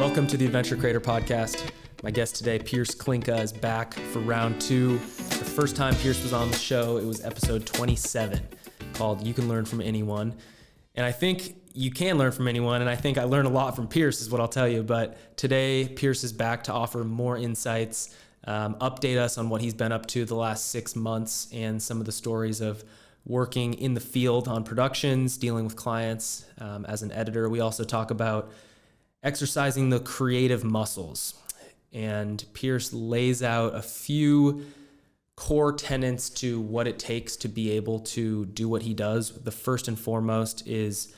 Welcome to the Adventure Creator Podcast. My guest today, Pierce Klinke, is back for round two. The first time Pierce was on the show, it was episode 27, called You Can Learn From Anyone. And I think you can learn from anyone, and I think I learned a lot from Pierce, is what I'll tell you. But today, Pierce is back to offer more insights, update us on what he's been up to the last 6 months, and some of the stories of working in the field on productions, dealing with clients as an editor. We also talk about exercising the creative muscles. And Pierce lays out a few core tenets to what it takes to be able to do what he does. The first and foremost is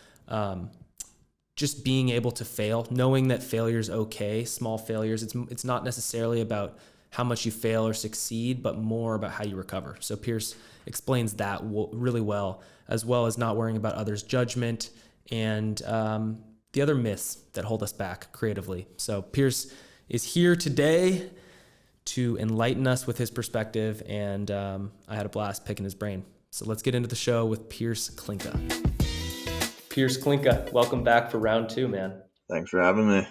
just being able to fail, knowing that failure is okay, small failures. It's not necessarily about how much you fail or succeed, but more about how you recover. So Pierce explains that really well as not worrying about others' judgment and the other myths that hold us back creatively. So Pierce is here today to enlighten us with his perspective, and I had a blast picking his brain. So let's get into the show with Pierce Klinke. Pierce Klinke, welcome back for round two, man. Thanks for having me.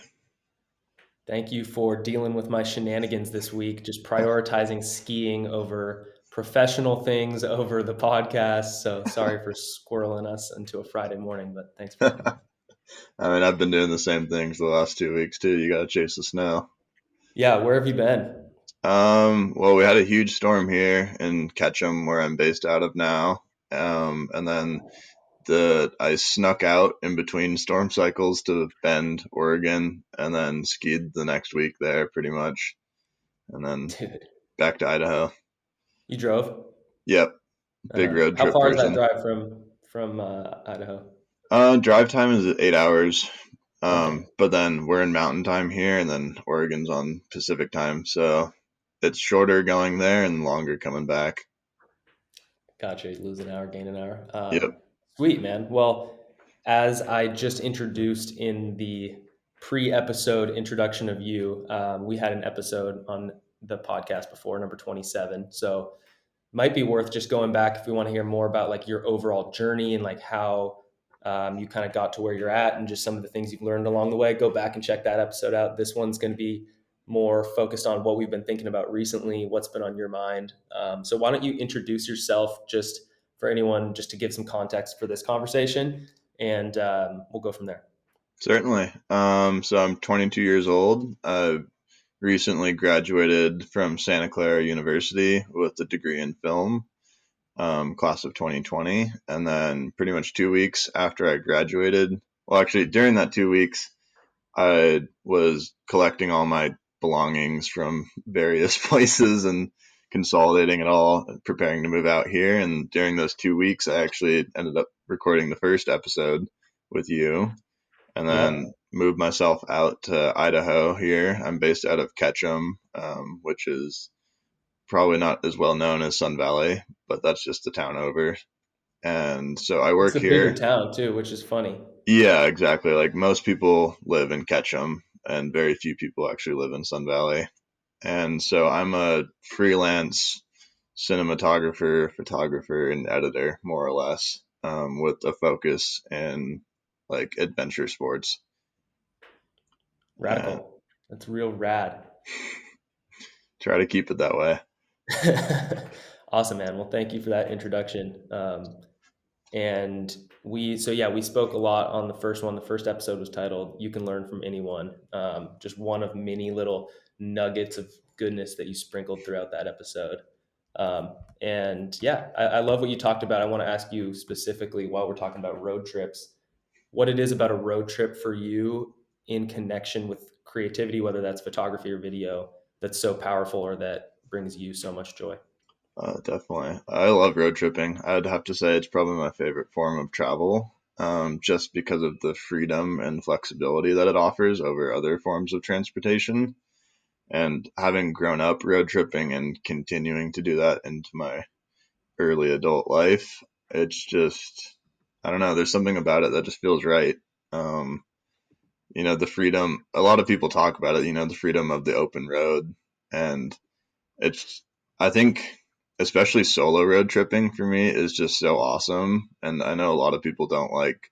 Thank you for dealing with my shenanigans this week, just prioritizing skiing over professional things over the podcast. So sorry for squirreling us into a Friday morning, but thanks for coming. I mean, I've been doing the same things the last 2 weeks too. You got to chase the snow. Yeah, where have you been? Well, we had a huge storm here in Ketchum, where I'm based out of now. And then I snuck out in between storm cycles to Bend, Oregon, and then skied the next week there pretty much. And then back to Idaho. You drove? Yep. Big road trip How far person. is that drive from Idaho? Drive time is 8 hours. Okay. But then we're in mountain time here, and then Oregon's on Pacific time. So it's shorter going there and longer coming back. Gotcha. You lose an hour, gain an hour. Yep. Sweet, man. Well, as I just introduced in the pre-episode introduction of you, we had an episode on the podcast before, number 27. So might be worth just going back if we want to hear more about like your overall journey and like how you kind of got to where you're at and just some of the things you've learned along the way. Go back and check that episode out. This one's going to be more focused on what we've been thinking about recently, what's been on your mind. So why don't you introduce yourself just for anyone, just to give some context for this conversation, and we'll go from there. Certainly. So I'm 22 years old. I recently graduated from Santa Clara University with a degree in film, class of 2020. And then pretty much 2 weeks after I graduated, well, actually during that 2 weeks, I was collecting all my belongings from various places and consolidating it all, preparing to move out here. And during those 2 weeks, I actually ended up recording the first episode with you, and then moved myself out to Idaho here. I'm based out of Ketchum, which is probably not as well known as Sun Valley, but that's just the town over. And so I work It's a here. bigger town too, which is funny. Yeah, exactly. Like most people live in Ketchum, and very few people actually live in Sun Valley. And so I'm a freelance cinematographer, photographer, and editor, more or less, with a focus in like adventure sports. Radical. That's real rad. Try to keep it that way. Awesome, man. Well, thank you for that introduction. And we spoke a lot on the first one. The first episode was titled "You Can Learn From Anyone." Just one of many little nuggets of goodness that you sprinkled throughout that episode. I love what you talked about. I want to ask you specifically, while we're talking about road trips, what it is about a road trip for you in connection with creativity, whether that's photography or video, that's so powerful or that brings you so much joy. Definitely. I love road tripping. I'd have to say it's probably my favorite form of travel, just because of the freedom and flexibility that it offers over other forms of transportation. And having grown up road tripping and continuing to do that into my early adult life, it's just, I don't know, there's something about it that just feels right. The freedom, a lot of people talk about it, the freedom of the open road. And I think, especially solo road tripping for me is just so awesome. And I know a lot of people don't like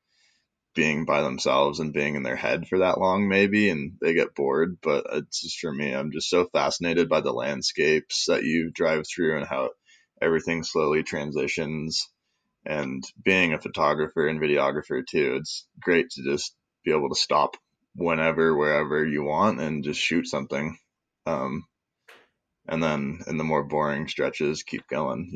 being by themselves and being in their head for that long, maybe, and they get bored. But it's just for me, I'm just so fascinated by the landscapes that you drive through and how everything slowly transitions. And being a photographer and videographer too, it's great to just be able to stop whenever, wherever you want and just shoot something. Um, and then in the more boring stretches, keep going.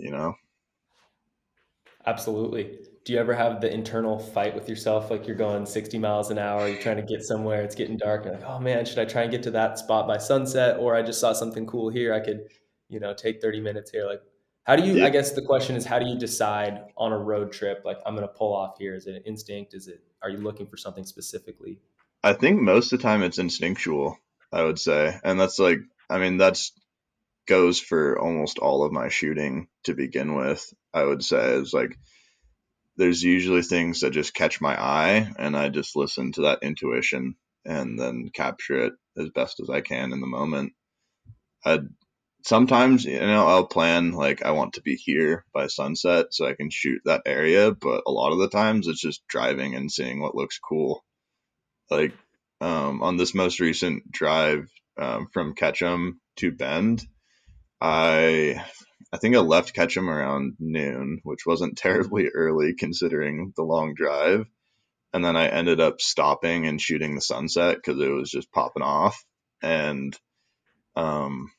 Absolutely. Do you ever have the internal fight with yourself? Like you're going 60 miles an hour, you're trying to get somewhere, it's getting dark. You're like, oh man, should I try and get to that spot by sunset? Or I just saw something cool here. I could, take 30 minutes here. Like, how do you, Yeah, I guess the question is, how do you decide on a road trip? Like, I'm going to pull off here. Is it an instinct? Are you looking for something specifically? I think most of the time it's instinctual, I would say. And that's like, I mean, that's goes for almost all of my shooting to begin with. I would say is like there's usually things that just catch my eye and I just listen to that intuition and then capture it as best as I can in the moment. I sometimes, I'll plan like I want to be here by sunset so I can shoot that area, but a lot of the times it's just driving and seeing what looks cool. Like on this most recent drive from Ketchum to Bend, I think I left Ketchum around noon, which wasn't terribly early considering the long drive. And then I ended up stopping and shooting the sunset because it was just popping off. And um,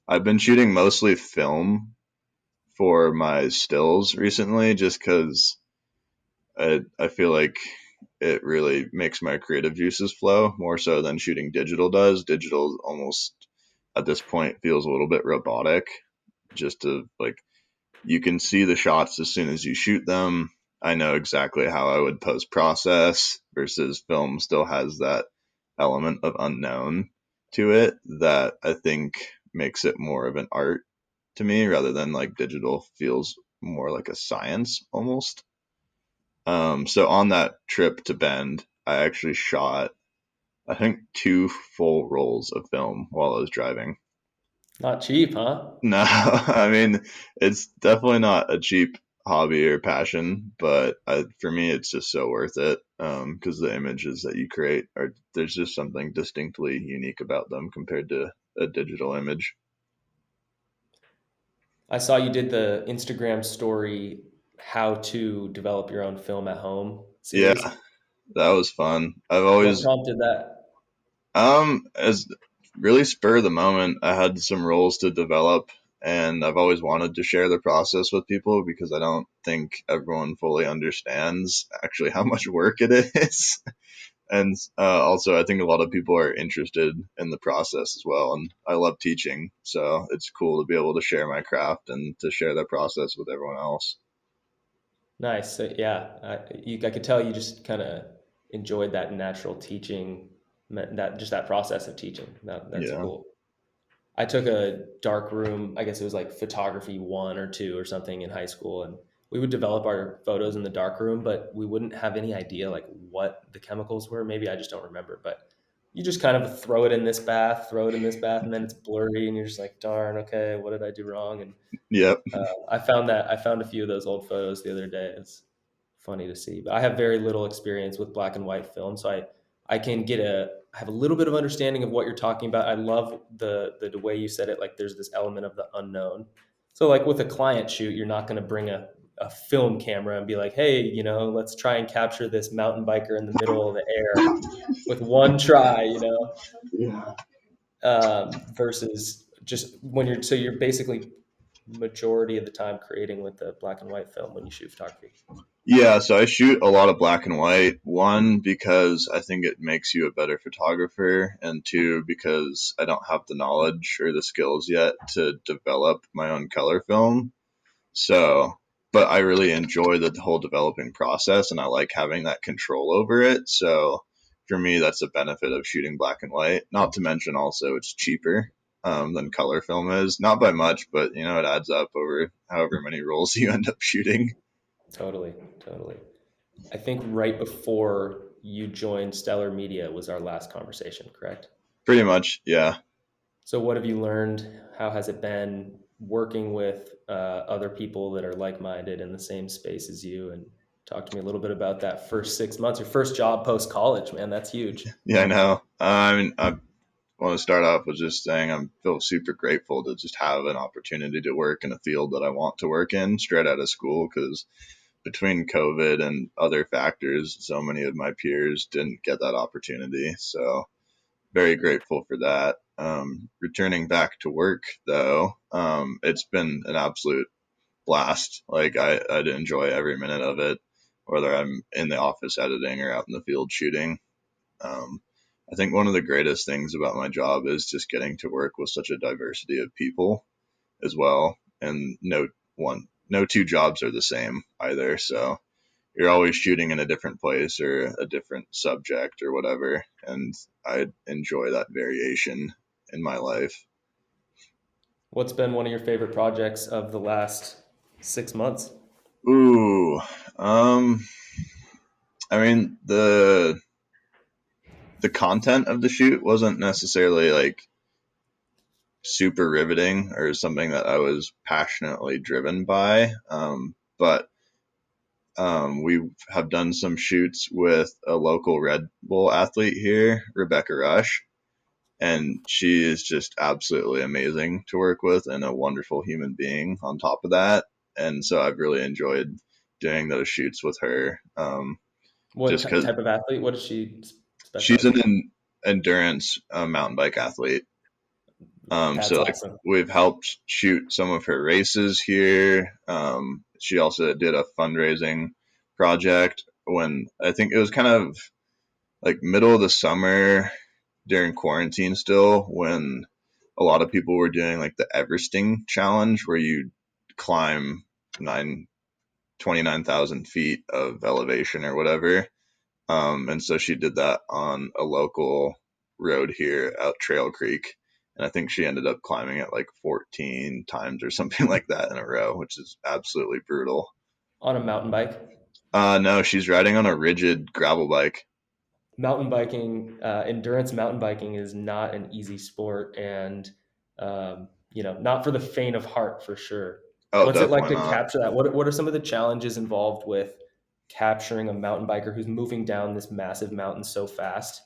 I've been shooting mostly film for my stills recently, just because I feel like it really makes my creative juices flow more so than shooting digital does. Digital almost at this point feels a little bit robotic, just to like you can see the shots as soon as you shoot them. I know exactly how I would post process versus film still has that element of unknown to it that I think makes it more of an art to me rather than like digital feels more like a science almost. So on that trip to Bend, I actually shot I think two full rolls of film while I was driving. Not cheap, huh? No, I mean, it's definitely not a cheap hobby or passion, but for me, it's just so worth it. Because the images that you create there's just something distinctly unique about them compared to a digital image. I saw you did the Instagram story, how to develop your own film at home Yeah, series. that was fun. I've What always, prompted that? as really spur of the moment, I had some roles to develop, and I've always wanted to share the process with people because I don't think everyone fully understands actually how much work it is. And also I think a lot of people are interested in the process as well, and I love teaching, so it's cool to be able to share my craft and to share that process with everyone else. Nice. So, yeah, I could tell you just kind of enjoyed that natural teaching, that just that process of teaching. That's Yeah. cool. I took a dark room, I guess it was like photography one or two or something in high school, and we would develop our photos in the dark room, but we wouldn't have any idea like what the chemicals were. Maybe I just don't remember, but you just kind of throw it in this bath, throw it in this bath, and then it's blurry, and you're just like, darn, okay, what did I do wrong? And Yep. I found a few of those old photos the other day. It's funny to see, but I have very little experience with black and white film, so I can I have a little bit of understanding of what you're talking about. I love the way you said it. Like there's this element of the unknown. So like with a client shoot, you're not going to bring a film camera and be like, hey, let's try and capture this mountain biker in the middle of the air with one try, Yeah. versus just when you're basically majority of the time creating with the black and white film when you shoot photography. Yeah, so I shoot a lot of black and white. One, because I think it makes you a better photographer, and two, because I don't have the knowledge or the skills yet to develop my own color film. So, but I really enjoy the whole developing process and I like having that control over it. So, for me, that's a benefit of shooting black and white. Not to mention also it's cheaper than color film is. Not by much, but it adds up over however many rolls you end up shooting. Totally, totally. I think right before you joined Stellar Media was our last conversation, correct? Pretty much, yeah. So, what have you learned? How has it been working with other people that are like minded in the same space as you? And Talk to me a little bit about that first 6 months, your first job post college, man. That's huge. Yeah, I know. I mean, I want to start off with just saying I feel super grateful to just have an opportunity to work in a field that I want to work in straight out of school, because between COVID and other factors, so many of my peers didn't get that opportunity. So very grateful for that. Returning back to work though, it's been an absolute blast. Like I'd enjoy every minute of it, whether I'm in the office editing or out in the field shooting. Um, I think one of the greatest things about my job is just getting to work with such a diversity of people as well. And no two jobs are the same either. So you're always shooting in a different place or a different subject or whatever. And I enjoy that variation in my life. What's been one of your favorite projects of the last 6 months? Ooh, um, I mean the content of the shoot wasn't necessarily like super riveting or something that I was passionately driven by. But we have done some shoots with a local Red Bull athlete here, Rebecca Rush, and she is just absolutely amazing to work with and a wonderful human being on top of that. And so I've really enjoyed doing those shoots with her, What just because type of athlete? What does she she's specialize an in? endurance mountain bike athlete. That's So like awesome. we've helped shoot some of her races here. She also did a fundraising project when I think it was kind of like middle of the summer during quarantine still, when a lot of people were doing like the Everesting challenge where you climb 29,000 feet of elevation or whatever. And so she did that on a local road here out Trail Creek. And I think she ended up climbing it like 14 times or something like that in a row, which is absolutely brutal. On a mountain bike. No, she's riding on a rigid gravel bike. Mountain biking, endurance mountain biking is not an easy sport, and not for the faint of heart for sure. Oh, What's it like definitely to not. capture that? What are some of the challenges involved with capturing a mountain biker who's moving down this massive mountain so fast?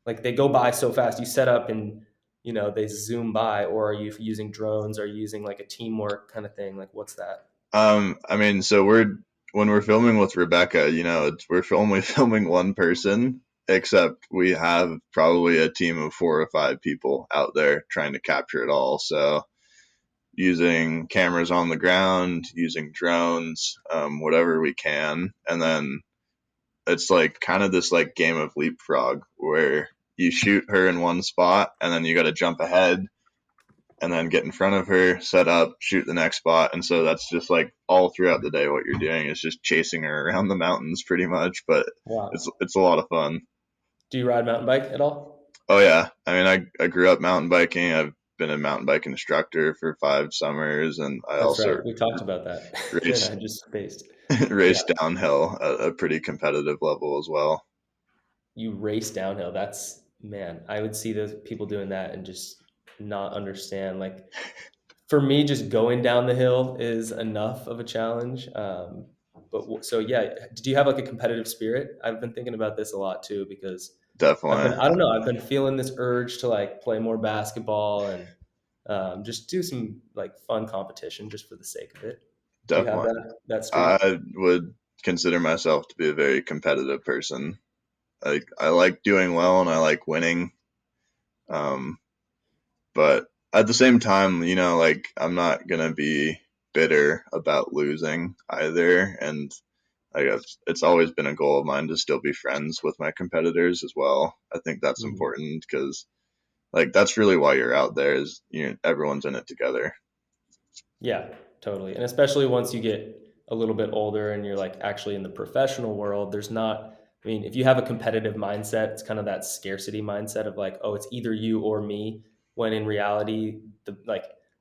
Like they go by so fast. You set up and they zoom by, or are you using drones? Are you using like a teamwork kind of thing? Like what's that? I mean, so when we're filming with Rebecca, we're only filming one person, except we have probably a team of 4 or 5 people out there trying to capture it all. So using cameras on the ground, using drones, whatever we can, and then it's like kind of this like game of leapfrog where you shoot her in one spot and then you got to jump ahead and then get in front of her, set up, shoot the next spot. And so that's just like all throughout the day what you're doing is just chasing her around the mountains pretty much, but Wow. it's a lot of fun. Do you ride mountain bike at all? Oh yeah. I mean I grew up mountain biking. I've been a mountain bike instructor for 5 summers, and I That's also right. We talked about that. You and race I just spaced. Yeah. race downhill at a pretty competitive level as well. You race downhill. That's man, I would see those people doing that and just not understand. Like for me, just going down the hill is enough of a challenge. So yeah, did you have like a competitive spirit? I've been thinking about this a lot too because Definitely. I don't know, I've been feeling this urge to like play more basketball and just do some like fun competition just for the sake of it. Do you have Definitely. that streak? I would consider myself to be a very competitive person. I like doing well and I like winning. Um, but at the same time, like I'm not gonna be bitter about losing either. And I guess it's always been a goal of mine to still be friends with my competitors as well. I think that's Mhm. important because like that's really why you're out there is everyone's in it together. Yeah, totally. And especially once you get a little bit older and you're like actually in the professional world, there's not, I mean, if you have a competitive mindset, it's kind of that scarcity mindset of like, oh, it's either you or me. When in reality,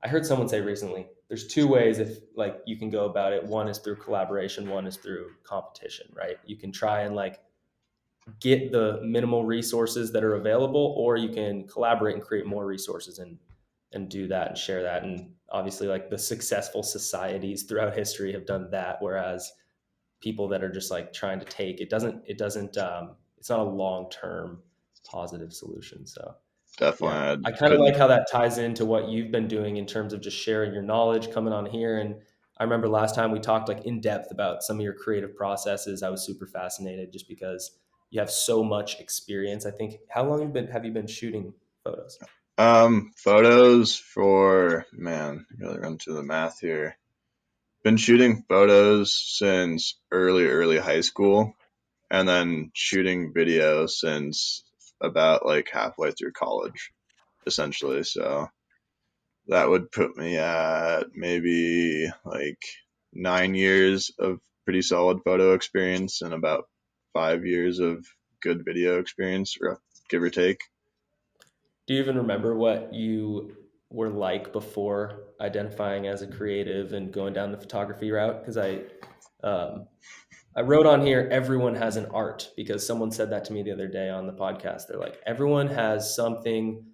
I heard someone say recently, there's two ways if like you can go about it. One is through collaboration, one is through competition, right? You can try and like get the minimal resources that are available, or you can collaborate and create more resources and do that and share that. And obviously, like the successful societies throughout history have done that, whereas people that are just like trying to take it's not a long-term positive solution. So Definitely, yeah, I I kind of couldn't. like how that ties into what you've been doing in terms of just sharing your knowledge, coming on here. And I remember last time we talked like in depth about some of your creative processes. I was super fascinated just because you have so much experience. I think how long have you been shooting photos? Photos for, man, I gotta run through the math here. Been shooting photos since early high school, and then shooting video since about like halfway through college, essentially. So that would put me at maybe like 9 years of pretty solid photo experience and about 5 years of good video experience, give or take. Do you even remember what you were like before identifying as a creative and going down the photography route? Because um, I wrote on here, everyone has an art because someone said that to me the other day on the podcast. They're like, everyone has something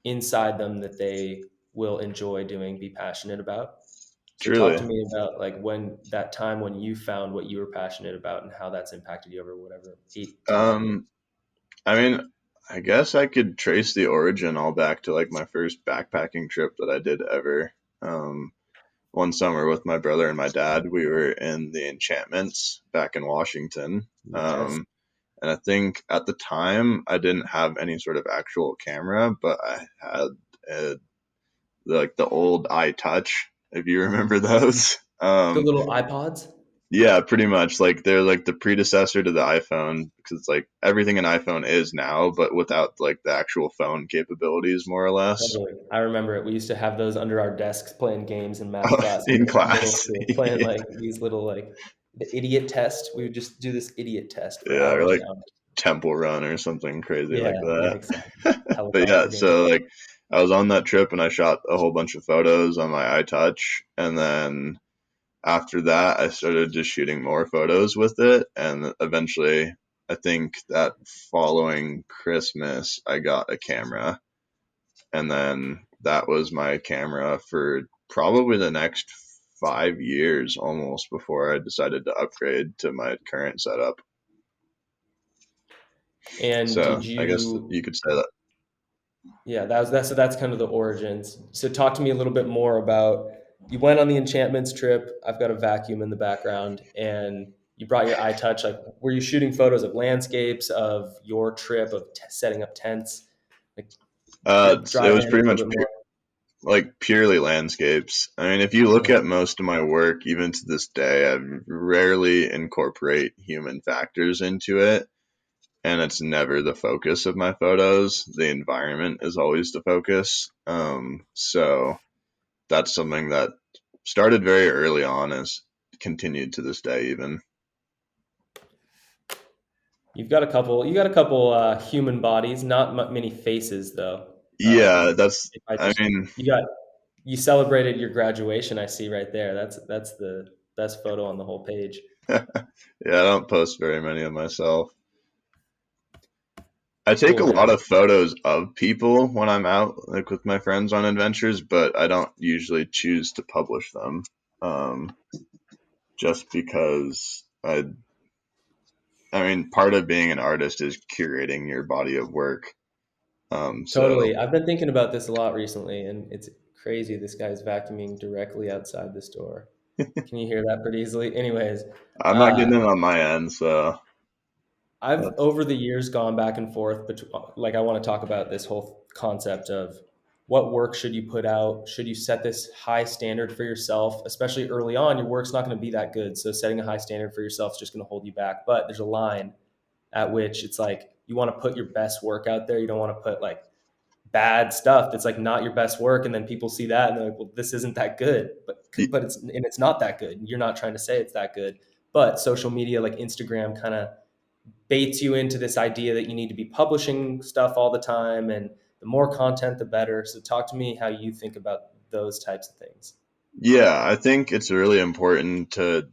inside them that they will enjoy doing, be passionate about. So talk to Truly. me about like when that time when you found what you were passionate about and how that's impacted you over whatever 8 to 9 years. Um, I mean, I guess I could trace the origin all back to like my first backpacking trip that I did ever. Um, one summer with my brother and my dad, we were in the Enchantments back in Washington. Yes. And I think at the time I didn't have any sort of actual camera, but I had a, like the old iTouch, if you remember those. The little iPods. Yeah, pretty much. Like they're like the predecessor to the iPhone because it's like everything an iPhone is now, but without like the actual phone capabilities, more or less. Totally. I remember it. We used to have those under our desks playing games in math class in In middle class. school, playing like these little like the idiot test. We would just do this idiot test for Yeah, or hours and like hours. Temple Run or something crazy like Yeah, that. exactly. But yeah, Helicopter game. so like I was on that trip and I shot a whole bunch of photos on my iTouch, and then after that I started just shooting more photos with it, and eventually I think that following Christmas I got a camera, and then that was my camera for probably the next 5 years almost before I decided to upgrade to my current setup. And So did I guess you you could say that. Yeah, that's so that's kind of the origins. So talk to me a little bit more about you went on the enchantments trip. I've got a vacuum in the background, and you brought your iTouch. Like, were you shooting photos of landscapes of your trip of setting up tents? Like, It drive was in a pretty little much bit more. like purely landscapes. I mean, if you look Cool. at most of my work, even to this day, I rarely incorporate human factors into it, and it's never the focus of my photos. The environment is always the focus. So that's something that started very early on, has continued to this day, even. You've got a couple. You got a couple human bodies, not many faces though. Yeah, that's. If I I just mean, you got you celebrated your graduation. I see right there. That's the best photo on the whole page. yeah, I don't post very many of myself. I take Cool, a man. lot of photos of people when I'm out, like with my friends on adventures, but I don't usually choose to publish them, um, just because I mean, part of being an artist is curating your body of work. So Totally. I've been thinking about this a lot recently, and it's crazy. This guy's vacuuming directly outside this door. Can you hear that pretty easily? Anyways, I'm not uh, getting it on my end. So I've that's over the years gone back and forth, but like I want to talk about this whole concept of what work should you put out? Should you set this high standard for yourself, especially early on? Your work's not going to be that good, so setting a high standard for yourself is just going to hold you back. But there's a line at which it's like you want to put your best work out there. You don't want to put like bad stuff that's like not your best work, and then people see that and they're like, well, this isn't that good, but it's not that good. You're not trying to say it's that good, but social media like Instagram kind of baits you into this idea that you need to be publishing stuff all the time, and the more content the better. So talk to me how you think about those types of things. yeah. I think it's really important to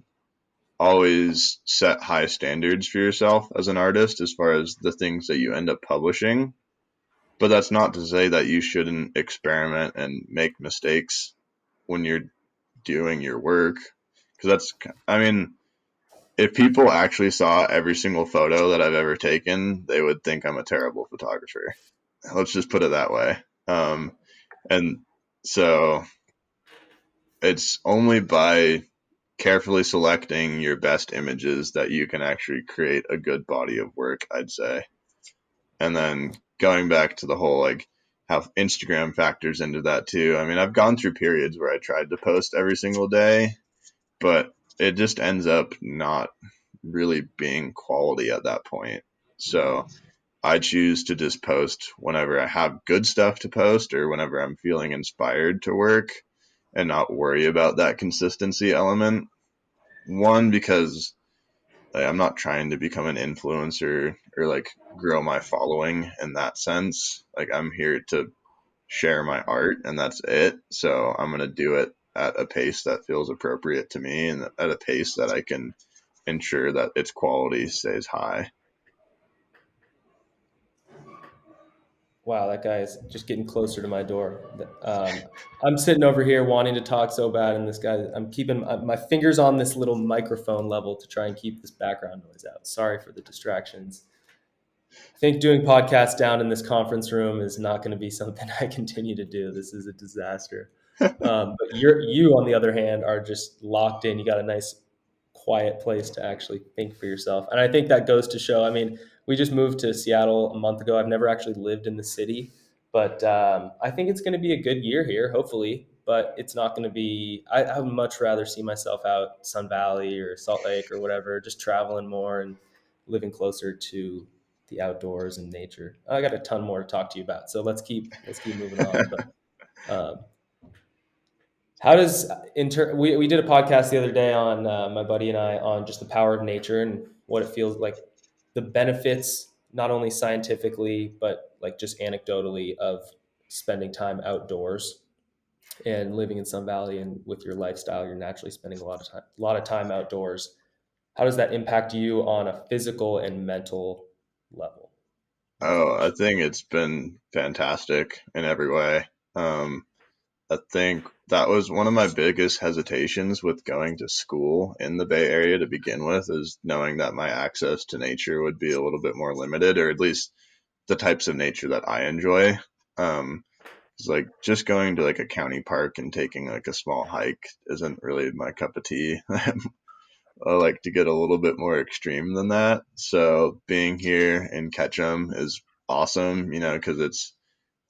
always set high standards for yourself as an artist as far as the things that you end up publishing. But that's not to say that you shouldn't experiment and make mistakes when you're doing your work. Because that's, I mean, if people actually saw every single photo that I've ever taken, they would think I'm a terrible photographer. Let's just put it that way. And so it's only by carefully selecting your best images that you can actually create a good body of work, I'd say. And then going back to the whole like how Instagram factors into that too. I mean, I've gone through periods where I tried to post every single day, but it just ends up not really being quality at that point. So I choose to just post whenever I have good stuff to post or whenever I'm feeling inspired to work and not worry about that consistency element. One, because like, I'm not trying to become an influencer or like grow my following in that sense. Like I'm here to share my art and that's it. So I'm going to do it at a pace that feels appropriate to me and at a pace that I can ensure that its quality stays high. Wow, that guy is just getting closer to my door. I'm sitting over here wanting to talk so bad, and this guy, I'm keeping my fingers on this little microphone level to try and keep this background noise out. Sorry for the distractions. I think doing podcasts down in this conference room is not going to be something I continue to do. This is a disaster. But you, on the other hand, are just locked in. You got a nice, quiet place to actually think for yourself, and I think that goes to show. I mean, we just moved to Seattle a month ago. I've never actually lived in the city, but I think it's going to be a good year here, hopefully. But it's not going to be. I would much rather see myself out Sun Valley or Salt Lake or whatever, just traveling more and living closer to the outdoors and nature. I got a ton more to talk to you about, so let's keep moving on. But um, how does we did a podcast the other day on my buddy and I on just the power of nature and what it feels like, the benefits not only scientifically but like just anecdotally of spending time outdoors and living in Sun Valley, and with your lifestyle you're naturally spending a lot of time outdoors. How does that impact you on a physical and mental level, what do you Oh, think? I think it's been fantastic in every way. Um, I think that was one of my biggest hesitations with going to school in the Bay Area to begin with, is knowing that my access to nature would be a little bit more limited, or at least the types of nature that I enjoy. It's like just going to like a county park and taking like a small hike isn't really my cup of tea. I like to get a little bit more extreme than that. So being here in Ketchum is awesome, you know, because it's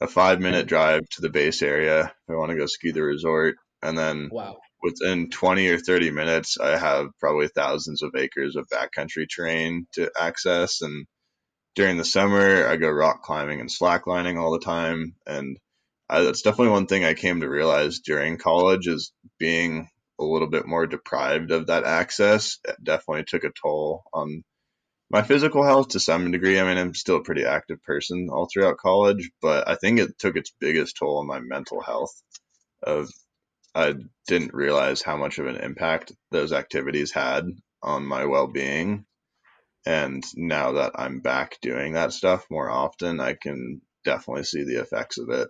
a 5 minute drive to the base area if I want to go ski the resort. And then Wow. within 20 or 30 minutes, I have probably thousands of acres of backcountry terrain to access. And during the summer, I go rock climbing and slacklining all the time. And that's definitely one thing I came to realize during college is being a little bit more deprived of that access. It definitely took a toll on my physical health to some degree. I mean, I'm still a pretty active person all throughout college, but I think it took its biggest toll on my mental health. Of I didn't realize how much of an impact those activities had on my well-being, and now that I'm back doing that stuff more often, I can definitely see the effects of it.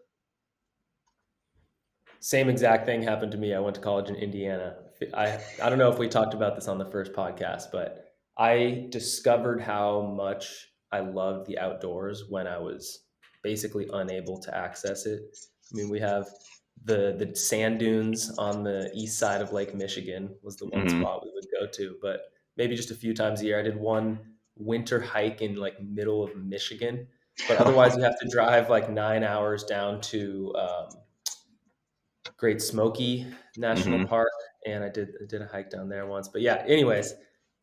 Same exact thing happened to me. I went to college in Indiana. I don't know if we talked about this on the first podcast, but I discovered how much I loved the outdoors when I was basically unable to access it. I mean, we have the sand dunes on the east side of Lake Michigan was the one Hmm. spot we would go to, but maybe just a few times a year. I did one winter hike in like middle of Michigan, but otherwise you have to drive like 9 hours down to Great Smoky National Hmm. Park, and I did a hike down there once. But yeah, anyways,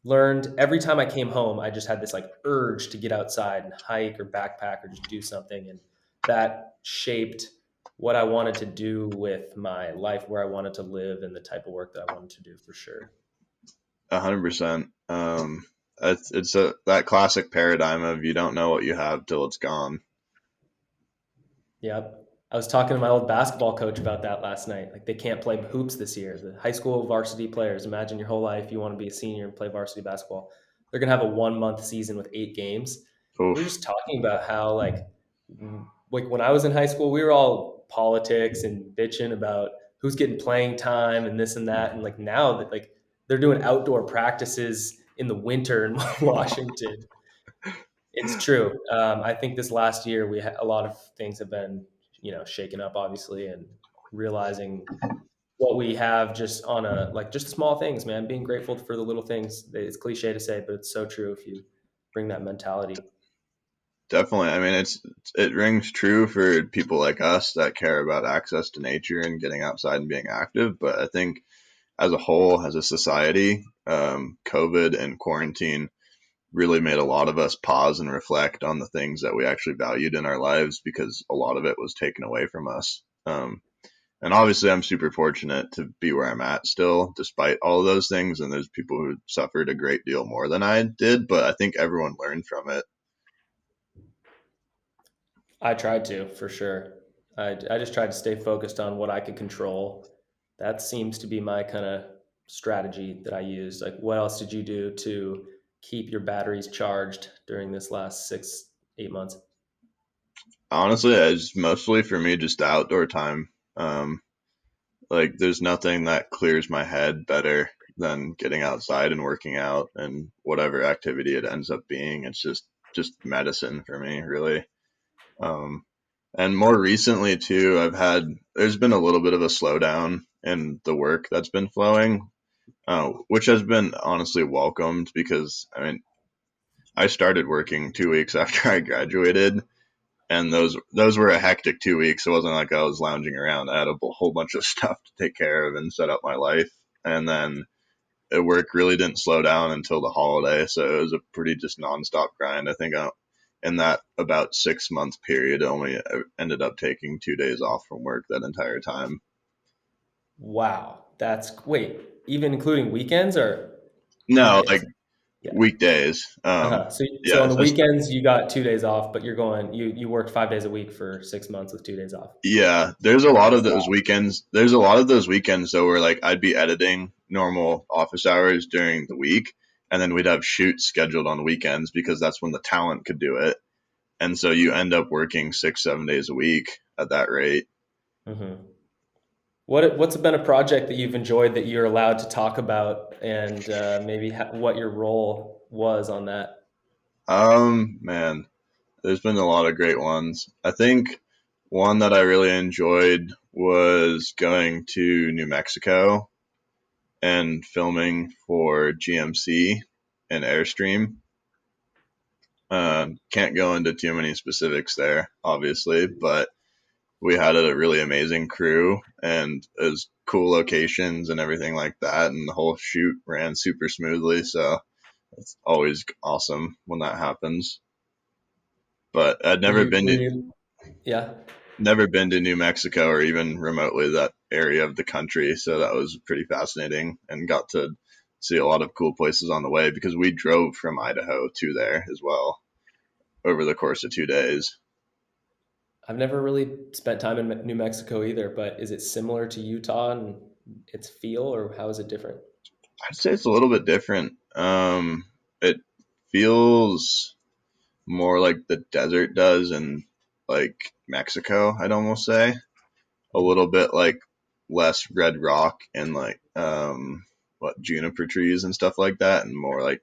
learned every time I came home, I just had this like urge to get outside and hike or backpack or just do something, and that shaped what I wanted to do with my life, where I wanted to live, and the type of work that I wanted to do for sure. 100%. It's that classic paradigm of you don't know what you have till it's gone. Yep. I was talking to my old basketball coach about that last night. Like they can't play hoops this year. The high school varsity players, imagine your whole life you want to be a senior and play varsity basketball. They're going to have a 1 month season with 8 games. We were Oof. just talking about how like when I was in high school, we were all politics and bitching about who's getting playing time and this and that. And like now that like they're doing outdoor practices in the winter in Washington. It's true. I think this last year a lot of things have been, shaken up, obviously, and realizing what we have just on a like just small things, man. Being grateful for the little things. It's cliche to say, but it's so true if you bring that mentality. Definitely. I mean, it rings true for people like us that care about access to nature and getting outside and being active. But I think as a whole, as a society, COVID and quarantine really made a lot of us pause and reflect on the things that we actually valued in our lives because a lot of it was taken away from us. And obviously, I'm super fortunate to be where I'm at still, despite all of those things. And there's people who suffered a great deal more than I did, but I think everyone learned from it. I tried to, for sure. I just tried to stay focused on what I could control. That seems to be my kind of strategy that I use. Like, what else did you do to keep your batteries charged during this last 6, 8 months? Honestly, it's mostly for me just outdoor time. Um, like, there's nothing that clears my head better than getting outside and working out and whatever activity it ends up being. It's just medicine for me, really. Um, and more recently too, there's been a little bit of a slowdown in the work that's been flowing, which has been honestly welcomed because I mean, I started working 2 weeks after I graduated, and those were a hectic 2 weeks. It wasn't like I was lounging around. I had a whole bunch of stuff to take care of and set up my life, and then work really didn't slow down until the holiday, so it was a pretty just nonstop grind. I think in that about 6 month period, I only ended up taking 2 days off from work that entire time. Wow, wait, even including weekends or No, like weekdays? Yeah. weekdays. So Yeah, on the weekends you got 2 days off, but you worked 5 days a week for 6 months with 2 days off. yeah. There's a lot of those Wow. weekends. There's a lot of those weekends though where like I'd be editing normal office hours during the week, and then we'd have shoots scheduled on weekends because that's when the talent could do it. And so you end up working 6, 7 days a week at that rate. Hmm. What's been a project that you've enjoyed that you're allowed to talk about, and maybe what your role was on that? Man, there's been a lot of great ones. I think one that I really enjoyed was going to New Mexico and filming for GMC and Airstream. Can't go into too many specifics there, obviously, but we had a really amazing crew and it was cool locations and everything like that. And the whole shoot ran super smoothly. So it's always awesome when that happens. But I'd Were you, yeah. never been to New Mexico or even remotely that area of the country, so that was pretty fascinating and got to see a lot of cool places on the way because we drove from Idaho to there as well over the course of 2 days. I've never really spent time in New Mexico either, but is it similar to Utah and its feel, or how is it different? I'd say it's a little bit different. It feels more like the desert does in like Mexico, I'd almost say. A little bit like less red rock and like what juniper trees and stuff like that, and more like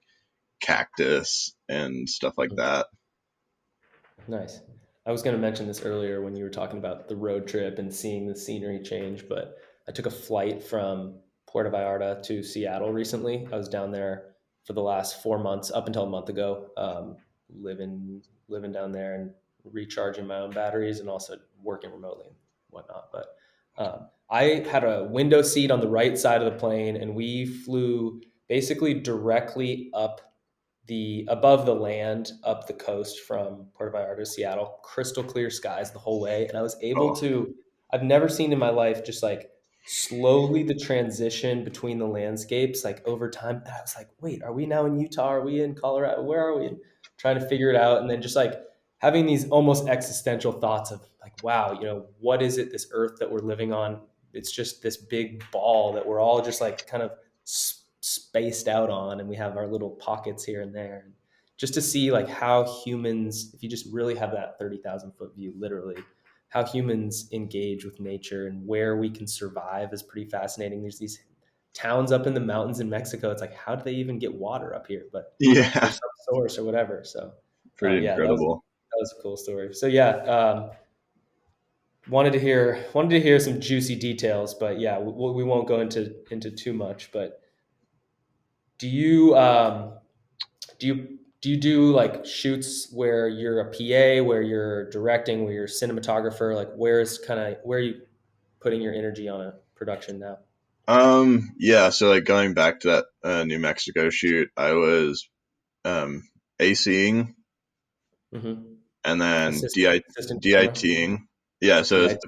cactus and stuff like Mhm. that. Nice. I was going to mention this earlier when you were talking about the road trip and seeing the scenery change, but I took a flight from Puerto Vallarta to Seattle recently. I was down there for the last 4 months, up until a month ago, living down there and recharging my own batteries and also working remotely and whatnot. But I had a window seat on the right side of the plane, and we flew basically directly up the above the land up the coast from Puerto Vallarta to Seattle, crystal clear skies the whole way. And I was able Oh, to, I've never seen in my life just like slowly the transition between the landscapes, like over time. And I was like, wait, are we now in Utah? Are we in Colorado? Where are we? And trying to figure it out. And then just like having these almost existential thoughts of like, wow, what is it, this earth that we're living on? It's just this big ball that we're all just like kind of spaced out on, and we have our little pockets here and there. And just to see like how humans, if you just really have that 30,000 foot view, literally, how humans engage with nature and where we can survive is pretty fascinating. There's these towns up in the mountains in Mexico. It's like, how do they even get water up here? But Yeah, there's some source or whatever. So pretty yeah, incredible. that was a cool story. So yeah, wanted to hear some juicy details, but yeah, we won't go into too much. But do you do you do like shoots where you're a PA, where you're directing, where you're a cinematographer? Like where are you putting your energy on a production now? Yeah, so like going back to that New Mexico shoot, I was um ACing Mm-hmm. and then Assistant camera, DITing. Yeah, so DIT.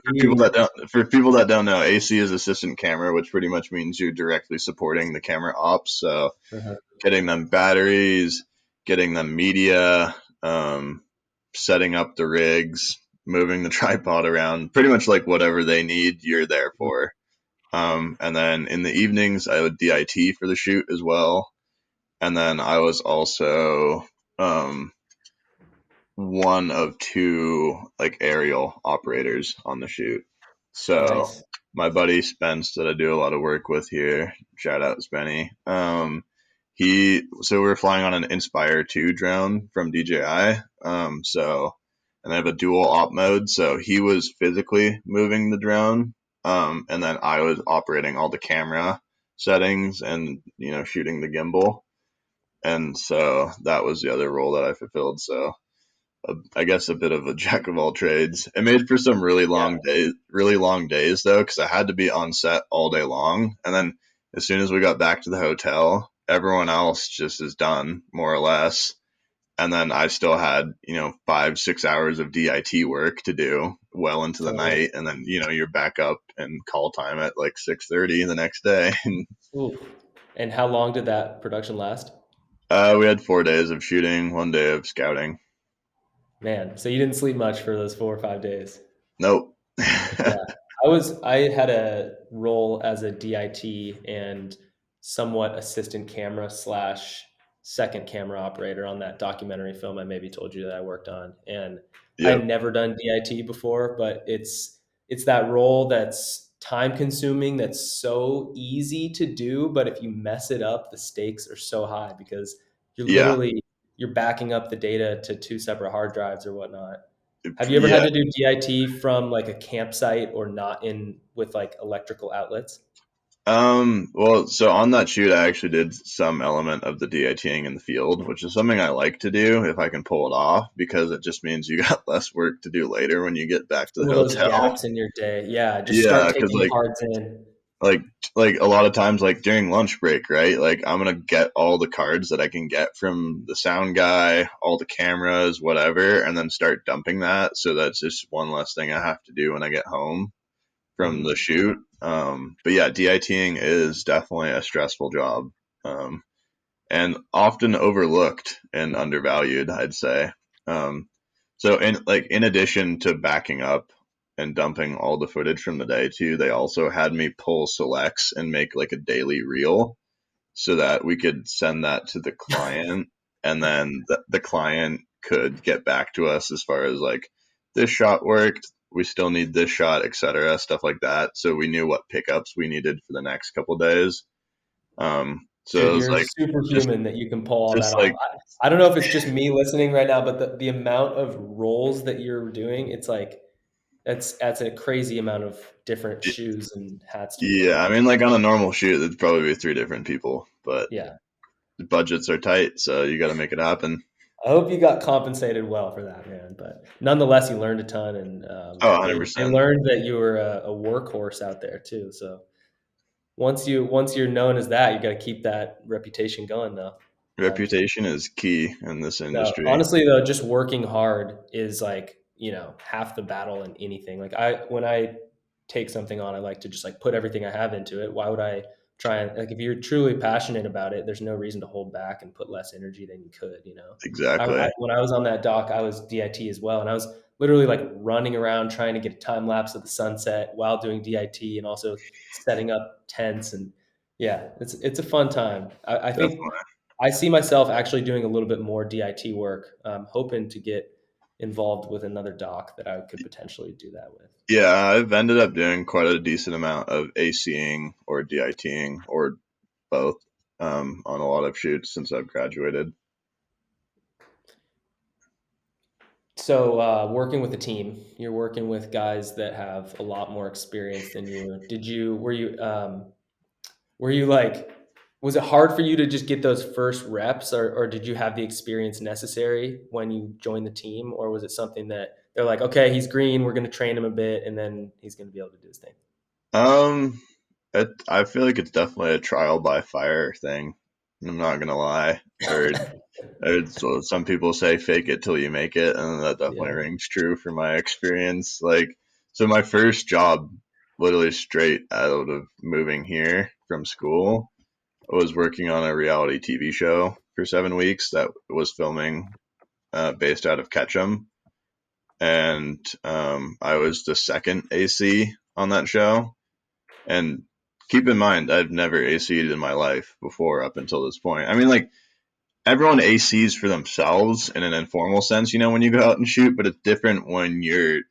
for people that don't know, AC is assistant camera, which pretty much means you're directly supporting the camera ops. So Uh-huh. getting them batteries, getting them media, um, setting up the rigs, moving the tripod around, pretty much like whatever they need, you're there for. And then in the evenings, I would DIT for the shoot as well. And then I was also um, one of two like aerial operators on the shoot. So Nice. my buddy Spence that I do a lot of work with here, shout out Spenny. So we were flying on an Inspire 2 drone from DJI. And they have a dual op mode, so he was physically moving the drone, and then I was operating all the camera settings and shooting the gimbal. And so that was the other role that I fulfilled. So I guess a bit of a jack of all trades. It made for some Yeah. really long days though, because I had to be on set all day long. And then as soon as we got back to the hotel, everyone else just is done more or less. And then I still had 5 6 hours of DIT work to do well into the Totally. night, and then you're back up and call time at like 6:30 the next day. Oof. And how long did that production last? We had 4 days of shooting, 1 day of scouting. Man, so you didn't sleep much for those 4 or 5 days. Nope. Yeah. I had a role as a DIT and somewhat assistant camera slash second camera operator on that documentary film I maybe told you that I worked on. And I Yep. had never done DIT before, but it's that role that's time consuming, that's so easy to do, but if you mess it up, the stakes are so high because Yeah. you're backing up the data to two separate hard drives or whatnot. Have you ever had Yeah. to do DIT from like a campsite or not in with like electrical outlets? Well, so on that shoot, I actually did some element of the DITing in the field, which is something I like to do if I can pull it off, because it just means you got less work to do later when you get back to the Fill those hotel. gaps in your day. Yeah, just Yeah, start because taking cards in. like like a lot of times, like during lunch break, right? Like I'm gonna get all the cards that I can get from the sound guy, all the cameras, whatever, and then start dumping that. So that's just one less thing I have to do when I get home from the Mhm. shoot. But yeah, DITing is definitely a stressful job, um, and often overlooked and undervalued, I'd say. Um, in addition to backing up and dumping all the footage from the day too, they also had me pull selects and make like a daily reel so that we could send that to the client, and then the client could get back to us as far as like this shot worked, we still need this shot, etc., stuff like that, so we knew what pickups we needed for the next couple days. So Dude, it was you're like just superhuman that you can pull all that just off. like I don't know if it's just me listening right now, but the amount of roles that you're doing, it's like that's a crazy amount of different shoes and hats to be yeah, wearing. I mean, like on a normal shoot it'd probably be three different people, but Yeah. the budgets are tight, so you got to make it happen. I hope you got compensated well for that, man. But nonetheless, you learned a ton, and Oh, they 100%. learned that you were a workhorse out there too. So once you're known as that, you got to keep that reputation going, though. Um, Reputation is key in this no, industry. honestly though, just working hard is like, half the battle in anything. Like when I take something on, I like to just like put everything I have into it. Why would I try and like if you're truly passionate about it, there's no reason to hold back and put less energy than you could. Exactly. When I was on that dock, I was DIT as well, and I was literally like running around trying to get a time lapse of the sunset while doing DIT and also setting up tents and yeah, it's a fun time. I think Definitely. I see myself actually doing a little bit more DIT work. Hoping to get involved with another doc that I could potentially do that with. Yeah, I've ended up doing quite a decent amount of ACing or DITing or both on a lot of shoots since I've graduated. So, working with a team, you're working with guys that have a lot more experience than you. Were you like, was it hard for you to just get those first reps, or did you have the experience necessary when you joined the team, or was it something that they're like, okay, he's green, we're going to train him a bit, and then he's going to be able to do his thing? Um, I feel like it's definitely a trial by fire thing. I'm not gonna lie. So some people say fake it till you make it, and that definitely Yeah. rings true for my experience. Like, so my first job, literally straight out of moving here from school, was working on a reality TV show for 7 weeks that was filming based out of Ketchum, and I was the second AC on that show. And keep in mind, I've never AC'd in my life before up until this point. I mean, like, everyone ACs for themselves in an informal sense, when you go out and shoot, but it's different when you're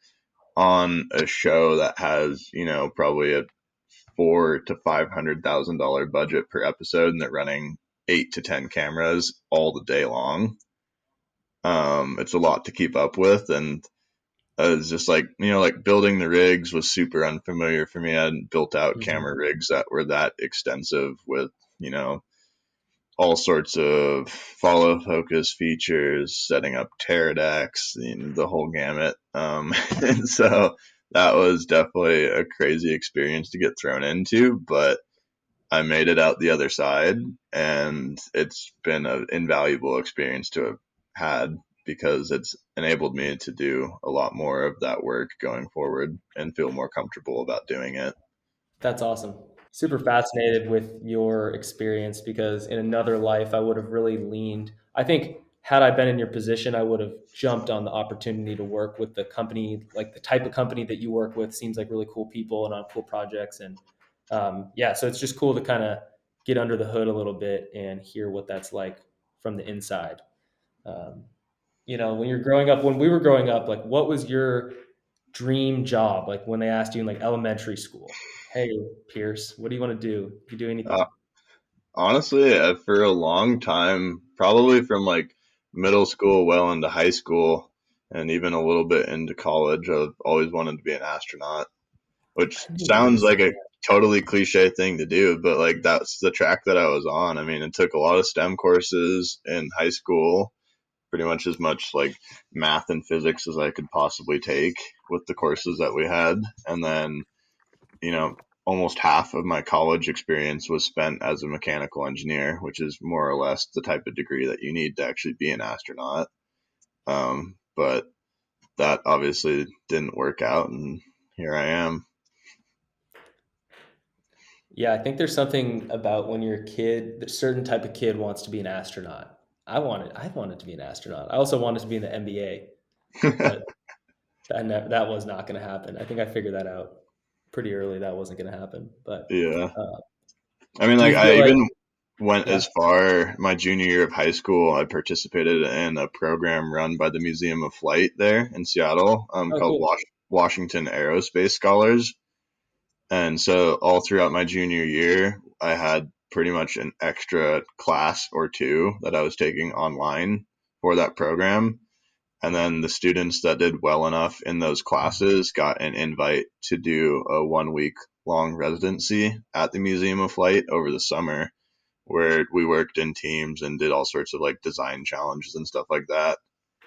on a show that has, probably a $400,000 to $500,000 budget per episode, and they're running 8 to 10 cameras all the day long. It's a lot to keep up with, and it's just like, like building the rigs was super unfamiliar for me. I hadn't built out Mhm. camera rigs that were that extensive with, you know, all sorts of follow focus features, setting up pterodactyls, the whole gamut. And so that was definitely a crazy experience to get thrown into, but I made it out the other side, and it's been an invaluable experience to have had because it's enabled me to do a lot more of that work going forward and feel more comfortable about doing it. That's awesome. Super fascinated with your experience because in another life, I would have really leaned. I think had I been in your position, I would have jumped on the opportunity to work with the company, like the type of company that you work with seems like really cool people and on cool projects. And yeah, so it's just cool to kind of get under the hood a little bit and hear what that's like from the inside. Um, when you're growing up, when we were growing up, like what was your dream job? Like when they asked you in like elementary school, hey, Pierce, what do you want to do? You do Uh, anything? Honestly, for a long time, probably from like middle school well into high school, and even a little bit into college, I've always wanted to be an astronaut, which I knew you were going to sounds say like a that. totally cliche thing to do, but like that's the track that I was on. I mean, it took a lot of STEM courses in high school, pretty much as much like math and physics as I could possibly take with the courses that we had. And then, you know, almost half of my college experience was spent as a mechanical engineer, which is more or less the type of degree that you need to actually be an astronaut. But that obviously didn't work out, and here I am. Yeah, I think there's something about when you're a kid, a certain type of kid wants to be an astronaut. I wanted to be an astronaut. I also wanted to be in the NBA, but that was not going to happen. I think I figured that out pretty early. That wasn't going to happen. But Yeah. uh, I mean, do like, you I feel like, even went yeah? as far my junior year of high school. I participated in a program run by the Museum of Flight there in Seattle, Oh, called cool. Washington Aerospace Scholars. And so all throughout my junior year, I had pretty much an extra class or two that I was taking online for that program. And then the students that did well enough in those classes got an invite to do a 1 week long residency at the Museum of Flight over the summer, where we worked in teams and did all sorts of like design challenges and stuff like that.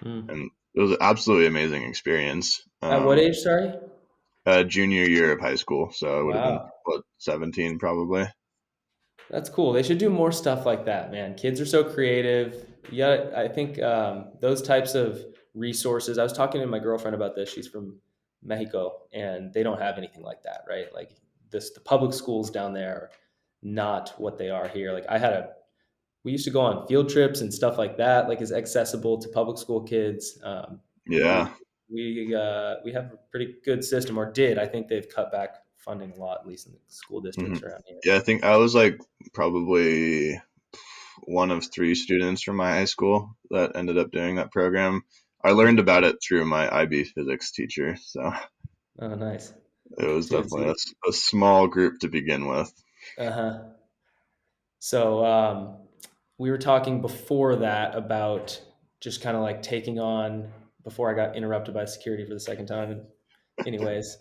Hmm. And it was an absolutely amazing experience. At what age? Sorry. Junior year of high school, so I would have been Wow. what, 17 probably. That's cool. They should do more stuff like that, man. Kids are so creative. Yeah, I think those types of resources. I was talking to my girlfriend about this. She's from Mexico, and they don't have anything like that, right? Like the public schools down there are not what they are here. Like we used to go on field trips and stuff like that. Like is accessible to public school kids. Yeah. We have a pretty good system, or did. I think they've cut back funding a lot, at least in the school hmm districts around here. Yeah, I think I was like probably one of three students from my high school that ended up doing that program. I learned about it through my IB physics teacher, so Oh, nice. it was Dude, definitely see, a small group to begin with. uh-huh. So we were talking before that about just kind of like taking on before I got interrupted by security for the second time. And anyways,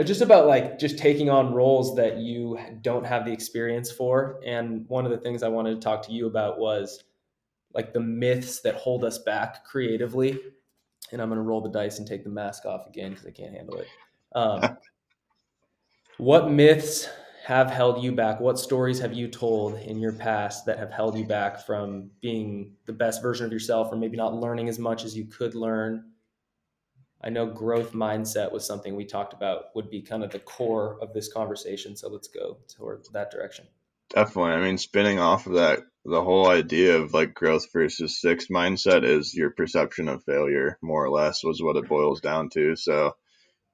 just about like just taking on roles that you don't have the experience for. And one of the things I wanted to talk to you about was like the myths that hold us back creatively. And I'm going to roll the dice and take the mask off again because I can't handle it. Um, what myths have held you back? What stories have you told in your past that have held you back from being the best version of yourself or maybe not learning as much as you could learn? I know growth mindset was something we talked about would be kind of the core of this conversation. So let's go toward that direction. Definitely. I mean, spinning off of that, the whole idea of like growth versus fixed mindset is your perception of failure, more or less, was what it boils down to. So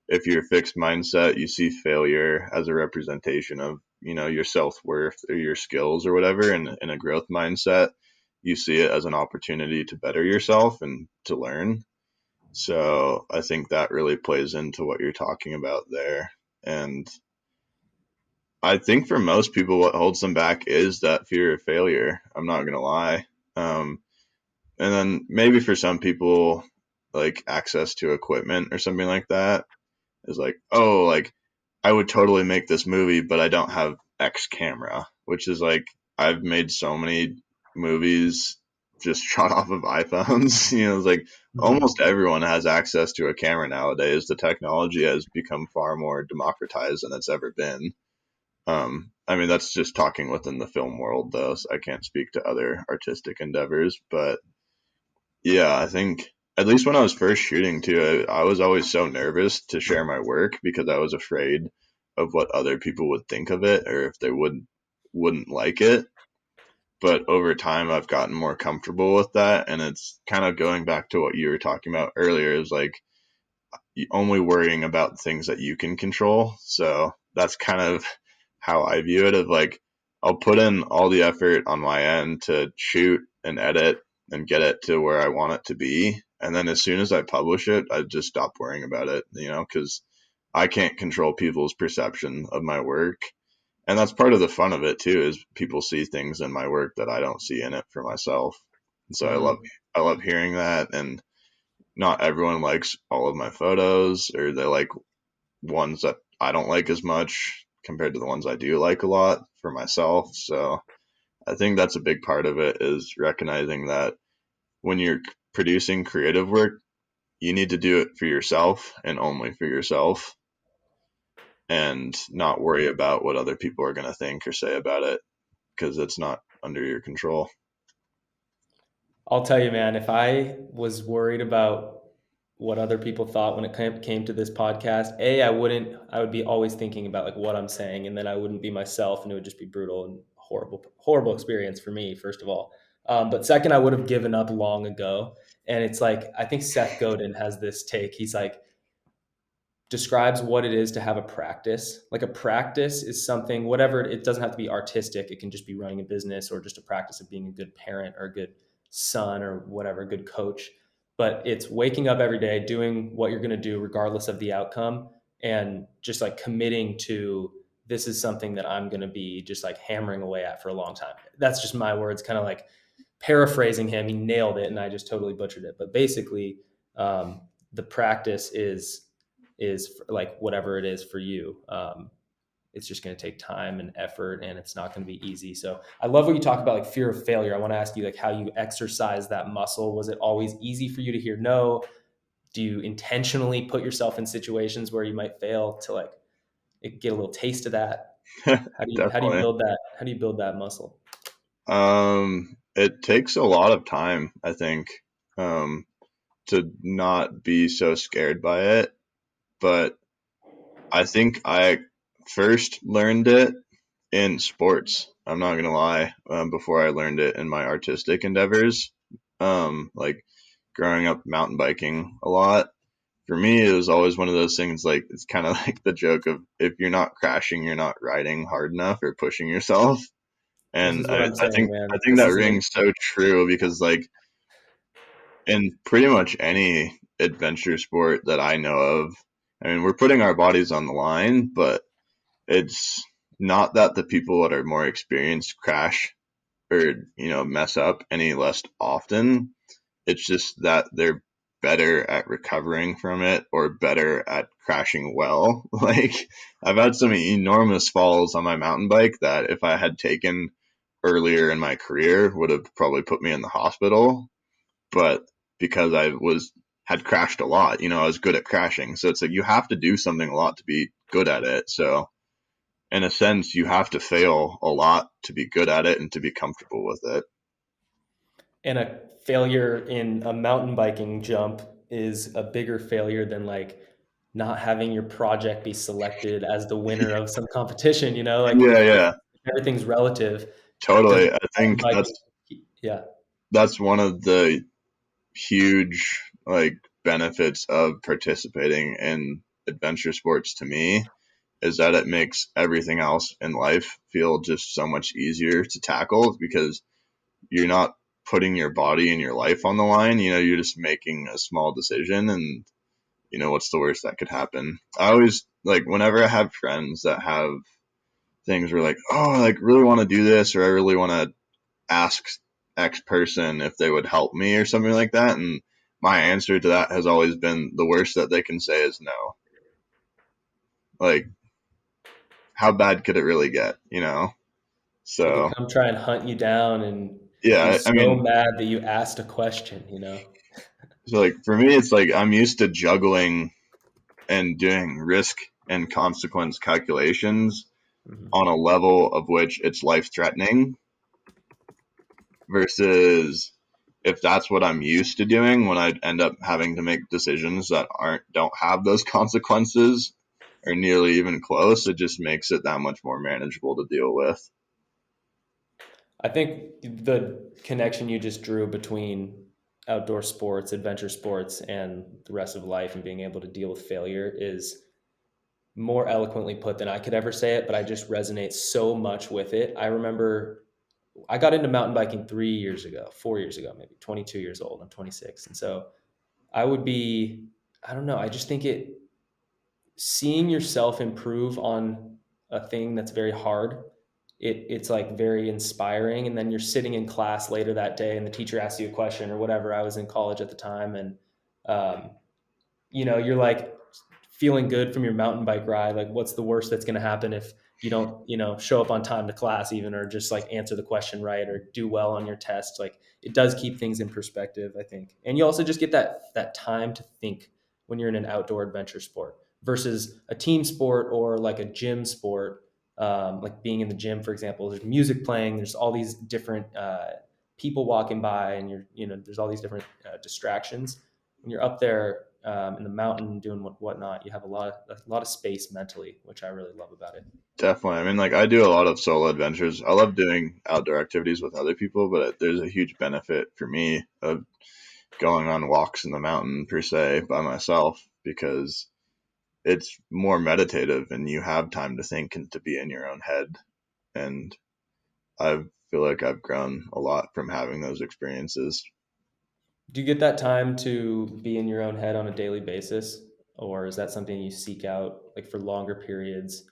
if you're fixed mindset, you see failure as a representation of, your self-worth or your skills or whatever. And in a growth mindset, you see it as an opportunity to better yourself and to learn. So I think that really plays into what you're talking about there. And I think for most people, what holds them back is that fear of failure. I'm not going to lie. Um, and then maybe for some people, like access to equipment or something like that is like, oh, like I would totally make this movie, but I don't have X camera, which is like, I've made so many movies just shot off of iPhones. It's like Mhm. almost everyone has access to a camera nowadays. The technology has become far more democratized than it's ever been. I mean, that's just talking within the film world, though, so I can't speak to other artistic endeavors. But yeah, I think at least when I was first shooting too, I was always so nervous to share my work because I was afraid of what other people would think of it or if they wouldn't like it. But over time, I've gotten more comfortable with that, and it's kind of going back to what you were talking about earlier. Is like only worrying about things that you can control. So that's kind of how I view it of like I'll put in all the effort on my end to shoot and edit and get it to where I want it to be. And then as soon as I publish it, I just stop worrying about it, because I can't control people's perception of my work. And that's part of the fun of it too, is people see things in my work that I don't see in it for myself. And so Mhm. I love hearing that. And not everyone likes all of my photos, or they like ones that I don't like as much compared to the ones I do like a lot for myself. So I think that's a big part of it, is recognizing that when you're producing creative work, you need to do it for yourself and only for yourself, and not worry about what other people are going to think or say about it, because it's not under your control. I'll tell you, man, if I was worried about what other people thought when it came to this podcast, I would be always thinking about like what I'm saying, and then I wouldn't be myself, and it would just be brutal and horrible experience for me, first of all. But second, I would have given up long ago. And it's like, I think Seth Godin has this take. He's like, describes what it is to have a practice. Like a practice is something, whatever, it doesn't have to be artistic. It can just be running a business or just a practice of being a good parent or a good son or whatever, a good coach. But it's waking up every day, doing what you're going to do, regardless of the outcome, and just like committing to this is something that I'm going to be just like hammering away at for a long time. That's just my words, kind of like paraphrasing him. He nailed it, and I just totally butchered it. But basically, the practice is like whatever it is for you. It's just going to take time and effort, and it's not going to be easy. So I love what you talk about, like fear of failure. I want to ask you like how you exercise that muscle. Was it always easy for you to hear no? Do you intentionally put yourself in situations where you might fail to like get a little taste of that? How do you Definitely. build that? How do you build that muscle? It takes a lot of time, I think, um, to not be so scared by it. But I think I first learned it in sports. I'm not gonna lie. Before I learned it in my artistic endeavors, like growing up mountain biking a lot. For me, it was always one of those things. Like it's kind of like the joke of if you're not crashing, you're not riding hard enough or pushing yourself. This And is what I, I'm I think saying, I man. think This that is an rings so true because like in pretty much any adventure sport that I know of, I mean, we're putting our bodies on the line, but it's not that the people that are more experienced crash or, mess up any less often. It's just that they're better at recovering from it or better at crashing well. Like, I've had some enormous falls on my mountain bike that if I had taken earlier in my career would have probably put me in the hospital. But because I had crashed a lot, I was good at crashing. So it's like you have to do something a lot to be good at it. So in a sense, you have to fail a lot to be good at it and to be comfortable with it. And a failure in a mountain biking jump is a bigger failure than like not having your project be selected as the winner of some competition, like Yeah, if yeah, everything's relative, does totally. I mountain think biking, yeah. that's one of the huge like benefits of participating in adventure sports to me is that it makes everything else in life feel just so much easier to tackle because you're not putting your body and your life on the line. You're just making a small decision and what's the worst that could happen. I always like whenever I have friends that have things where like, oh, I like really want to do this or I really want to ask X person if they would help me or something like that. And my answer to that has always been the worst that they can say is no. Like, how bad could it really get? They could So, come try and hunt you down and be yeah, I so mean, mad that you asked a question. so like for me, it's like I'm used to juggling and doing risk and consequence calculations Mhm. on a level of which it's life threatening versus if that's what I'm used to doing when I end up having to make decisions that don't have those consequences or nearly even close, it just makes it that much more manageable to deal with. I think the connection you just drew between outdoor sports, adventure sports, and the rest of life and being able to deal with failure is more eloquently put than I could ever say it, but I just resonate so much with it. I remember I got into mountain biking 3 years ago, 4 years ago, maybe 22 years old. I'm 26. And so I would be, I don't know, I just think seeing yourself improve on a thing that's very hard, it's like very inspiring. And then you're sitting in class later that day and the teacher asks you a question or whatever. I was in college at the time. And, um, you're like feeling good from your mountain bike ride. Like, what's the worst that's going to happen if you don't, show up on time to class, even, or just like answer the question right or do well on your test? Like, it does keep things in perspective, I think. And you also just get that time to think when you're in an outdoor adventure sport versus a team sport or like a gym sport. Like being in the gym, for example, there's music playing, there's all these different people walking by, and there's all these different distractions when you're up there in the mountain doing whatnot. You have a lot of space mentally, which I really love about it. Definitely. I mean, like, I do a lot of solo adventures. I love doing outdoor activities with other people, but there's a huge benefit for me of going on walks in the mountain per se by myself because it's more meditative and you have time to think and to be in your own head. And I feel like I've grown a lot from having those experiences. Do you get that time to be in your own head on a daily basis, or is that something you seek out like for longer periods,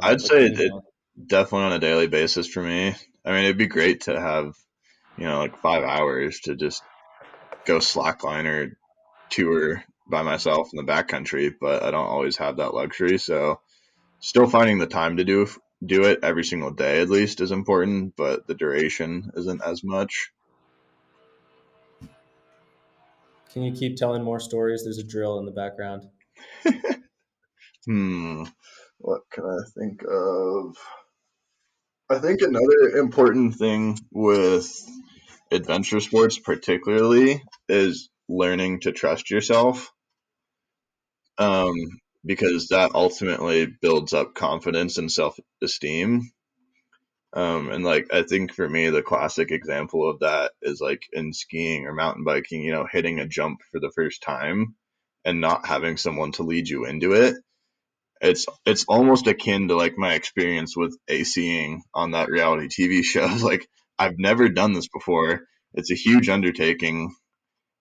I'd like say being it alone? definitely on a daily basis for me. I mean, it'd be great to have, like 5 hours to just go slackline or tour by myself in the backcountry, but I don't always have that luxury. So still finding the time to do it every single day at least is important, but the duration isn't as much. Can you keep telling more stories? There's a drill in the background. Hmm. What can I think of? I think another important thing with adventure sports, particularly, is learning to trust yourself. Um, because that ultimately builds up confidence and self esteem. And like I think for me, the classic example of that is like in skiing or mountain biking, hitting a jump for the first time and not having someone to lead you into it. It's almost akin to like my experience with ACing on that reality TV show. Like I've never done this before. It's a huge undertaking.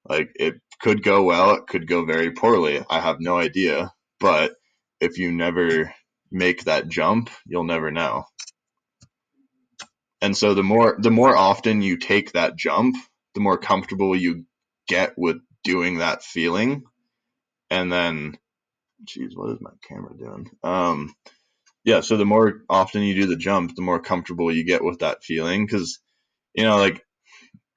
Like it could go well, it could go very poorly. I have no idea. But if you never make that jump, you'll never know. And so the more often you take that jump, the more comfortable you get with doing that feeling. And then, geez, what is my camera doing? Yeah, so the more often you do the jump, the more comfortable you get with that feeling. Because, like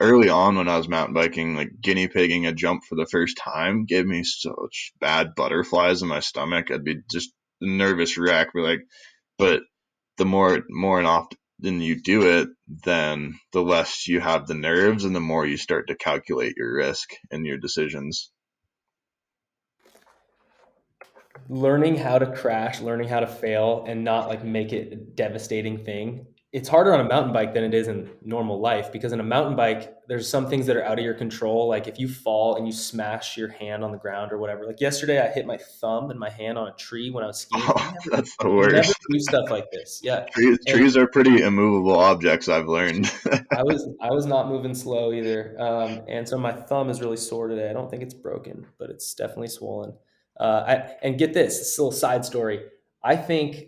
early on when I was mountain biking, like guinea pigging a jump for the first time gave me such bad butterflies in my stomach. I'd be just a nervous wreck. But the more and often you do it, then the less you have the nerves and the more you start to calculate your risk and your decisions. Learning how to crash, learning how to fail, and not like make it a devastating thing. It's harder on a mountain bike than it is in normal life because in a mountain bike, there's some things that are out of your control. Like if you fall and you smash your hand on the ground or whatever. Like yesterday, I hit my thumb and my hand on a tree when I was skiing. Oh, that's the Never worst. do stuff like this. Yeah, and Trees are pretty immovable objects, I've learned. I was not moving slow either, and so my thumb is really sore today. I don't think it's broken, but it's definitely swollen. And get this little side story. I think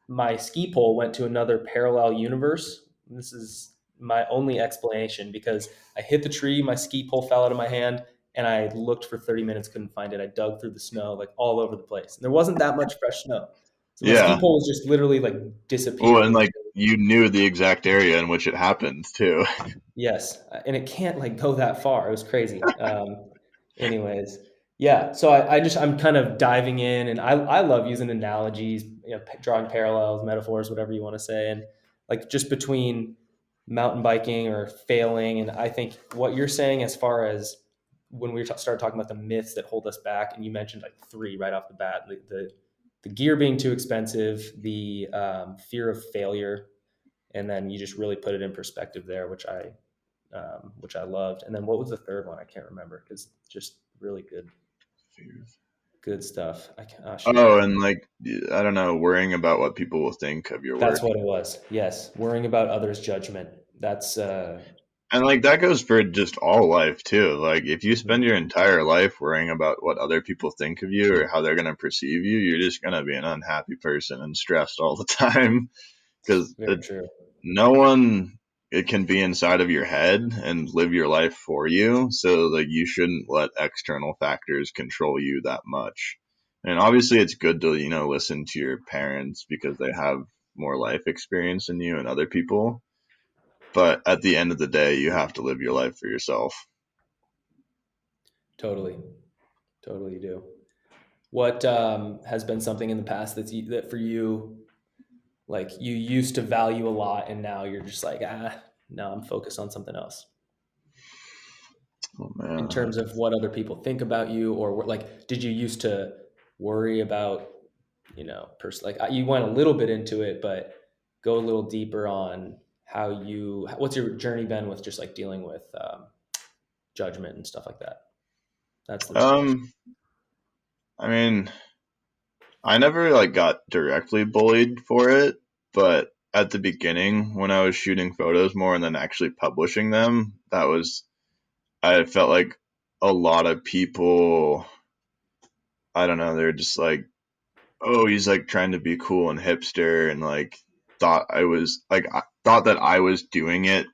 my ski pole went to another parallel universe. This is my only explanation because I hit the tree, my ski pole fell out of my hand, and I looked for 30 minutes, couldn't find it. I dug through the snow like all over the place, and there wasn't that much fresh snow. So my ski Yeah. pole was just literally like Well, disappeared and into. like you knew the exact area in which it happened too. Yes, and it can't like go that far. It was crazy. Anyways, yeah. So I'm kind of diving in, and I love using analogies, drawing parallels, metaphors, whatever you want to say, and like just between mountain biking or failing, and I think what you're saying as far as when we started talking about the myths that hold us back, and you mentioned like three right off the bat: the gear being too expensive, the fear of failure, and then you just really put it in perspective there, which I loved. And then what was the third one? I can't remember because just really good stuff. Shoot. Oh, and like I don't know, worrying about what people will think of your That's work. what it was. Yes, worrying about others' judgment. That's And like that goes for just all life too. Like if you spend your entire life worrying about what other people think of you or how they're going to perceive you, you're just going to be an unhappy person and stressed all the time because very true. no one it can be inside of your head and live your life for you. So like you shouldn't let external factors control you that much. And obviously it's good to, listen to your parents because they have more life experience than you and other people. But at the end of the day, you have to live your life for yourself. Totally, totally, you do. What has been something in the past that for you, like you used to value a lot, and now you're just like, no, I'm focused on something else. Oh In man. terms of what other people think about you, or like, did you used to worry about, like you went a little bit into it, but go a little deeper on what's your journey been with just like dealing with judgment and stuff like that. That's the real question. Um, I mean, I never like got directly bullied for it, but at the beginning when I was shooting photos more and then actually publishing them, I felt like a lot of people, I don't know, they're just like, oh, he's like trying to be cool and hipster and like I thought that I was doing it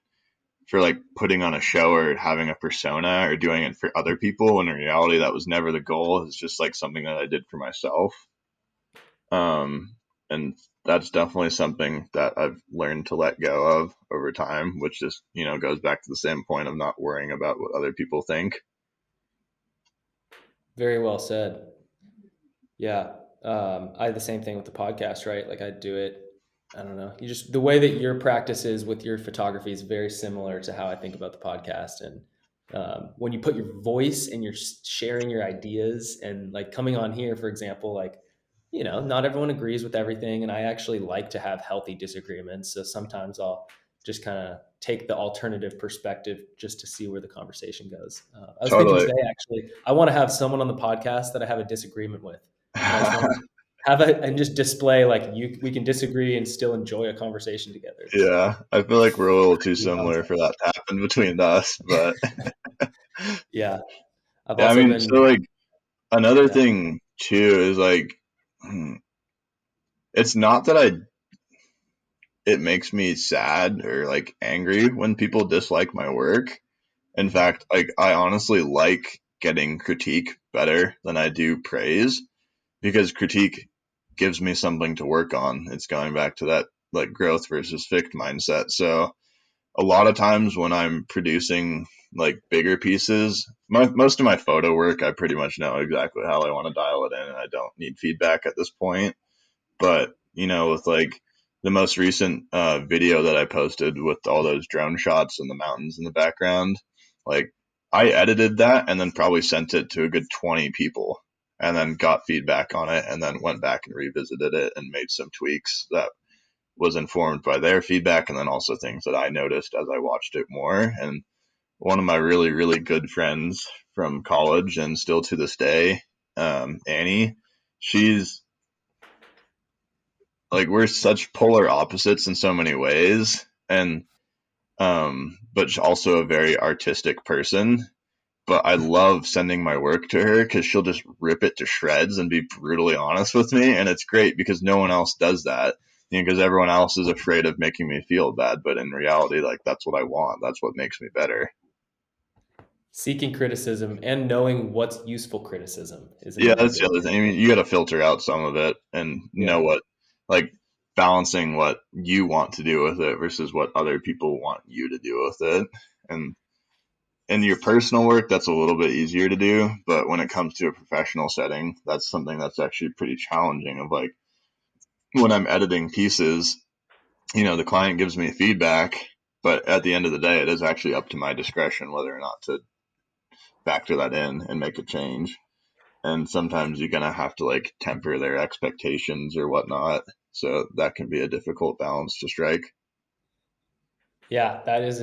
for like putting on a show or having a persona or doing it for other people when in reality that was never the goal. It's just like something that I did for myself. Um, and that's definitely something that I've learned to let go of over time, which just, goes back to the same point of not worrying about what other people think. Very well said. Yeah. I had the same thing with the podcast, right? Like I do it. I don't know. You just the way that your practice is with your photography is very similar to how I think about the podcast. And when you put your voice and you're sharing your ideas and like coming on here, for example, like, not everyone agrees with everything. And I actually like to have healthy disagreements. So sometimes I'll just kind of take the alternative perspective just to see where the conversation goes. I was thinking Totally. today, actually, I want to have someone on the podcast that I have a disagreement with, and I just want to have a and just display like we can disagree and still enjoy a conversation together. It's Yeah, I feel like we're a little too new similar concept. for that to happen between us, but Yeah, I've yeah, I also mean, so been like another yeah. thing too is like it's not that I it makes me sad or like angry when people dislike my work. In fact, like I honestly like getting critique better than I do praise because critique gives me something to work on. It's going back to that like growth versus fixed mindset. So a lot of times when I'm producing like bigger pieces, most of my photo work, I pretty much know exactly how I want to dial it in, and I don't need feedback at this point. But with like the most recent video that I posted with all those drone shots and the mountains in the background, like I edited that and then probably sent it to a good 20 people and then got feedback on it and then went back and revisited it and made some tweaks that was informed by their feedback and then also things that I noticed as I watched it more. And one of my really, really good friends from college and still to this day, Annie, she's like we're such polar opposites in so many ways, and but she's also a very artistic person. But I love sending my work to her because she'll just rip it to shreds and be brutally honest with me, and it's great because no one else does that. Because everyone else is afraid of making me feel bad, but in reality, like that's what I want. That's what makes me better. Seeking criticism and knowing what's useful criticism is Yeah, another that's the big other thing. I mean, you got to filter out some of it and yeah. know what, like, balancing what you want to do with it versus what other people want you to do with it. And in your personal work, that's a little bit easier to do. But when it comes to a professional setting, that's something that's actually pretty challenging. Of like, when I'm editing pieces, the client gives me feedback, but at the end of the day, it is actually up to my discretion whether or not to factor that in and make a change. And sometimes you're gonna have to like temper their expectations or whatnot. So that can be a difficult balance to strike. Yeah, that is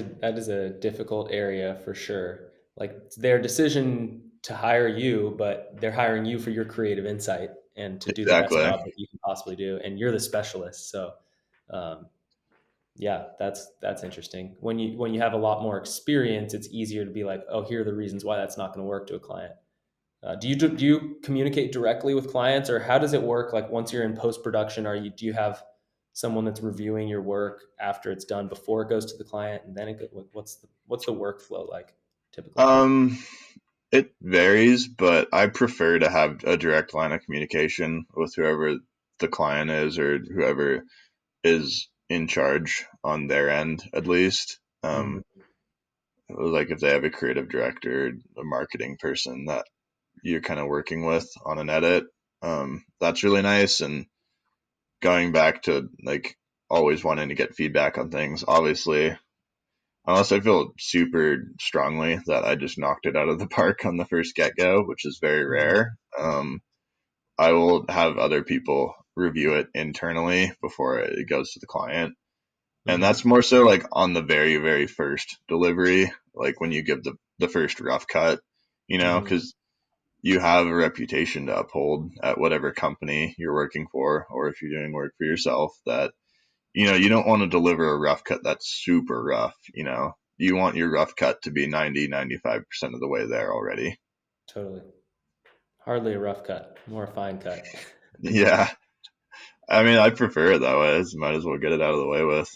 a difficult area for sure. Like it's their decision to hire you, but they're hiring you for your creative insight and to do the best Exactly. job that you can possibly do. And you're the specialist, so um, yeah, that's interesting. When you have a lot more experience, it's easier to be like, oh, here are the reasons why that's not going to work to a client. Do you communicate directly with clients, or how does it work? Like once you're in post production, do you have someone that's reviewing your work after it's done before it goes to the client, and then what's the workflow like typically? Um, it varies, but I prefer to have a direct line of communication with whoever the client is or whoever is in charge on their end, at least. Hmm. Like if they have a creative director, a marketing person that you're kind of working with on an edit, that's really nice. And going back to like always wanting to get feedback on things, obviously, unless I feel super strongly that I just knocked it out of the park on the first get go, which is very Hmm. rare. I will have other people review it internally before it goes to the client. And Hmm. that's more so like on the very, very first delivery, like when you give the first rough cut, Hmm. because you have a reputation to uphold at whatever company you're working for, or if you're doing work for yourself, that you don't want to deliver a rough cut that's super rough. You want your rough cut to be 90-95% of the way there already. Totally. Hardly a rough cut, more a fine cut. Yeah, I mean, I prefer it that way. Might as well get it out of the way with,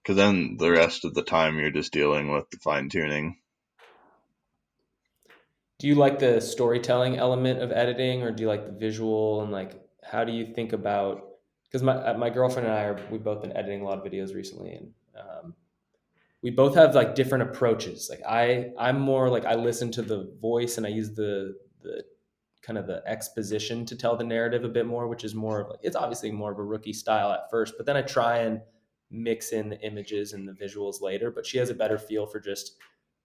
because then the rest of the time you're just dealing with the fine tuning. Do you like the storytelling element of editing, or do you like the visual, and like how do you think about, because my girlfriend and I we've both been editing a lot of videos recently, and we both have like different approaches. Like I'm more like I listen to the voice and I use the kind of the exposition to tell the narrative a bit more, which is more of like, it's obviously more of a rookie style at first, but then I try and mix in the images and the visuals later. But she has a better feel for just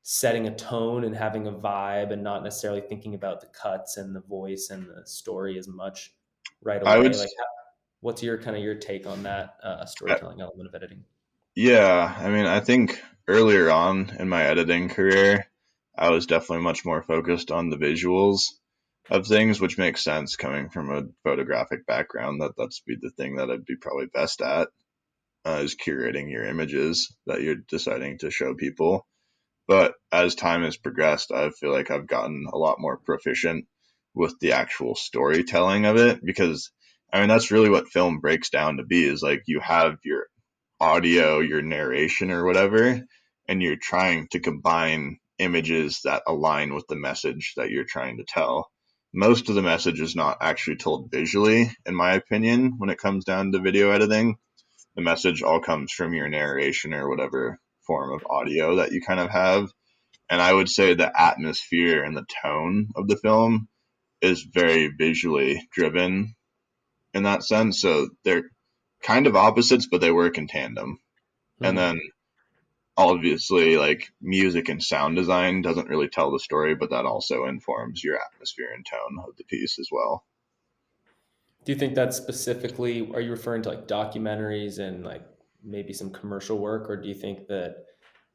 setting a tone and having a vibe and not necessarily thinking about the cuts and the voice and the story as much right I would, away. Like what's your kind of your take on that I- storytelling element of editing? yeah, I mean, I think earlier on in my editing career, I was definitely much more focused on the visuals. of things, which makes sense coming from a photographic background. That's be the thing that I'd be probably best at, is curating your images that you're deciding to show people. But as time has progressed, I feel like I've gotten a lot more proficient with the actual storytelling of it, because I mean that's really what film breaks down to be, is like you have your audio, your narration or whatever, and you're trying to combine images that align with the message that you're trying to tell. Most of the message is not actually told visually, in my opinion, when it comes down to video editing. The message all comes from your narration or whatever form of audio that you kind of have. And I would say the atmosphere and the tone of the film is very visually driven in that sense. So they're kind of opposites, but they work in tandem. And Hmm. then obviously, like music and sound design doesn't really tell the story, but that also informs your atmosphere and tone of the piece as well. Do you think that specifically, are you referring to like documentaries and like maybe some commercial work, or do you think that,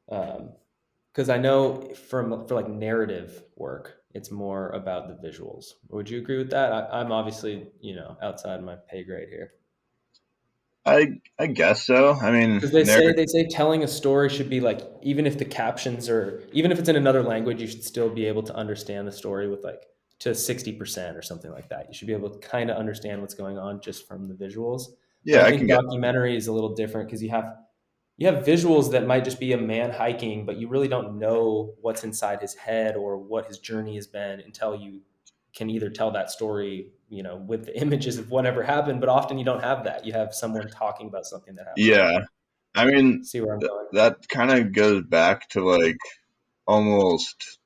because I know for like narrative work, it's more about the visuals. Would you agree with that? I'm obviously, outside my pay grade here. I guess so. I mean, Because they say telling a story should be like, even if the captions are, even if it's in another language, you should still be able to understand the story with like to 60% or something like that. You should be able to kind of understand what's going on just from the visuals. But yeah, I I can think get documentary is a little different because you have visuals that might just be a man hiking, but you really don't know what's inside his head or what his journey has been until you can either tell that story, with the images of whatever happened. But often you don't have that. You have someone talking about something that happened. yeah. I mean, See where I'm going? that kind of goes back to like almost,